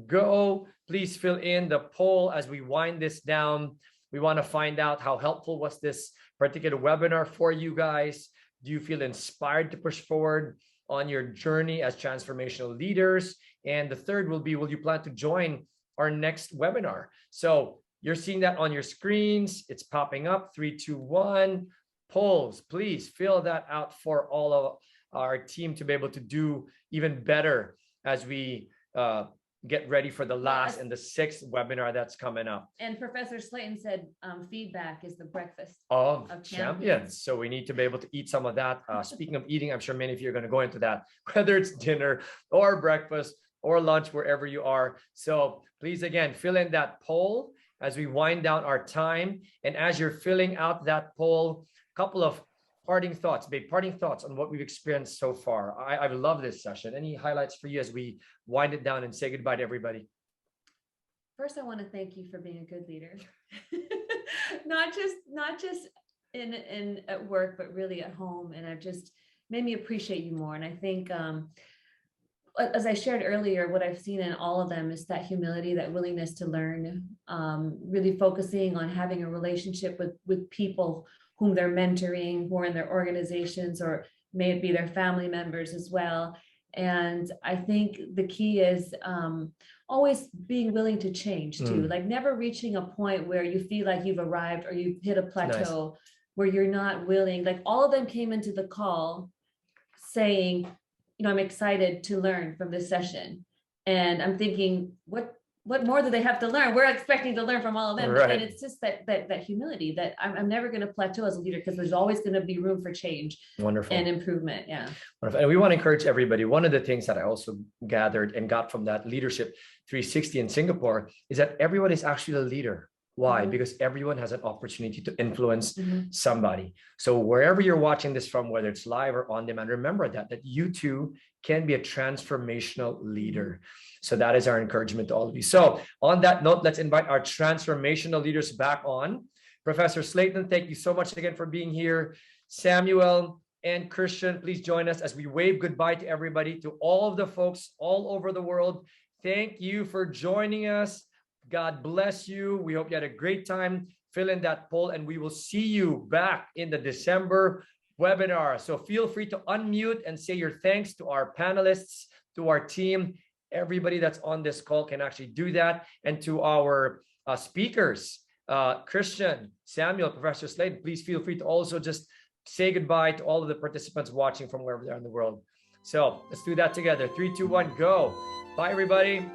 go. Please fill in the poll as we wind this down. We want to find out how helpful was this particular webinar for you guys. Do you feel inspired to push forward on your journey as transformational leaders? And the third will be, will you plan to join our next webinar? So you're seeing that on your screens. It's popping up, 3, 2, 1. Polls, please fill that out for all of our team to be able to do even better as we get ready for the last and the 6th webinar that's coming up.
And Professor Slayton said feedback is the breakfast
of champions. So we need to be able to eat some of that. Speaking of eating, I'm sure many of you are going to go into that, whether it's dinner or breakfast or lunch, wherever you are. So please, again, fill in that poll as we wind down our time. And as you're filling out that poll, a couple of parting thoughts on what we've experienced so far. I love this session. Any highlights for you as we wind it down and say goodbye to everybody?
First, I want to thank you for being a good leader, not just in at work, but really at home. And I've just made me appreciate you more. And I think, as I shared earlier, what I've seen in all of them is that humility, that willingness to learn, really focusing on having a relationship with people whom they're mentoring, who are in their organizations, or may it be their family members as well. And I think the key is always being willing to change too, like never reaching a point where you feel like you've arrived or you've hit a plateau where you're not willing. Like all of them came into the call saying, you know, I'm excited to learn from this session. And I'm thinking, what more do they have to learn? We're expecting to learn from all of them. Right. And it's just that humility that I'm never going to plateau as a leader, because there's always going to be room for change.
Wonderful.
And improvement. Yeah.
Wonderful. And we want to encourage everybody. One of the things that I also gathered and got from that Leadership 360 in Singapore is that everyone is actually a leader. Why? Because everyone has an opportunity to influence somebody. So wherever you're watching this from, whether it's live or on demand, remember that you too can be a transformational leader. So that is our encouragement to all of you. So on that note, let's invite our transformational leaders back on. Professor Slayton, thank you so much again for being here. Samuel and Christian, please join us as we wave goodbye to everybody, to all of the folks all over the world. Thank you for joining us. God bless you. We hope you had a great time. Fill in that poll, and we will see you back in the December webinar. So feel free to unmute and say your thanks to our panelists, to our team. Everybody that's on this call can actually do that. And to our speakers, Christian, Samuel, Professor Slade, please feel free to also just say goodbye to all of the participants watching from wherever they are in the world. So let's do that together. 3, 2, 1, go. Bye, everybody.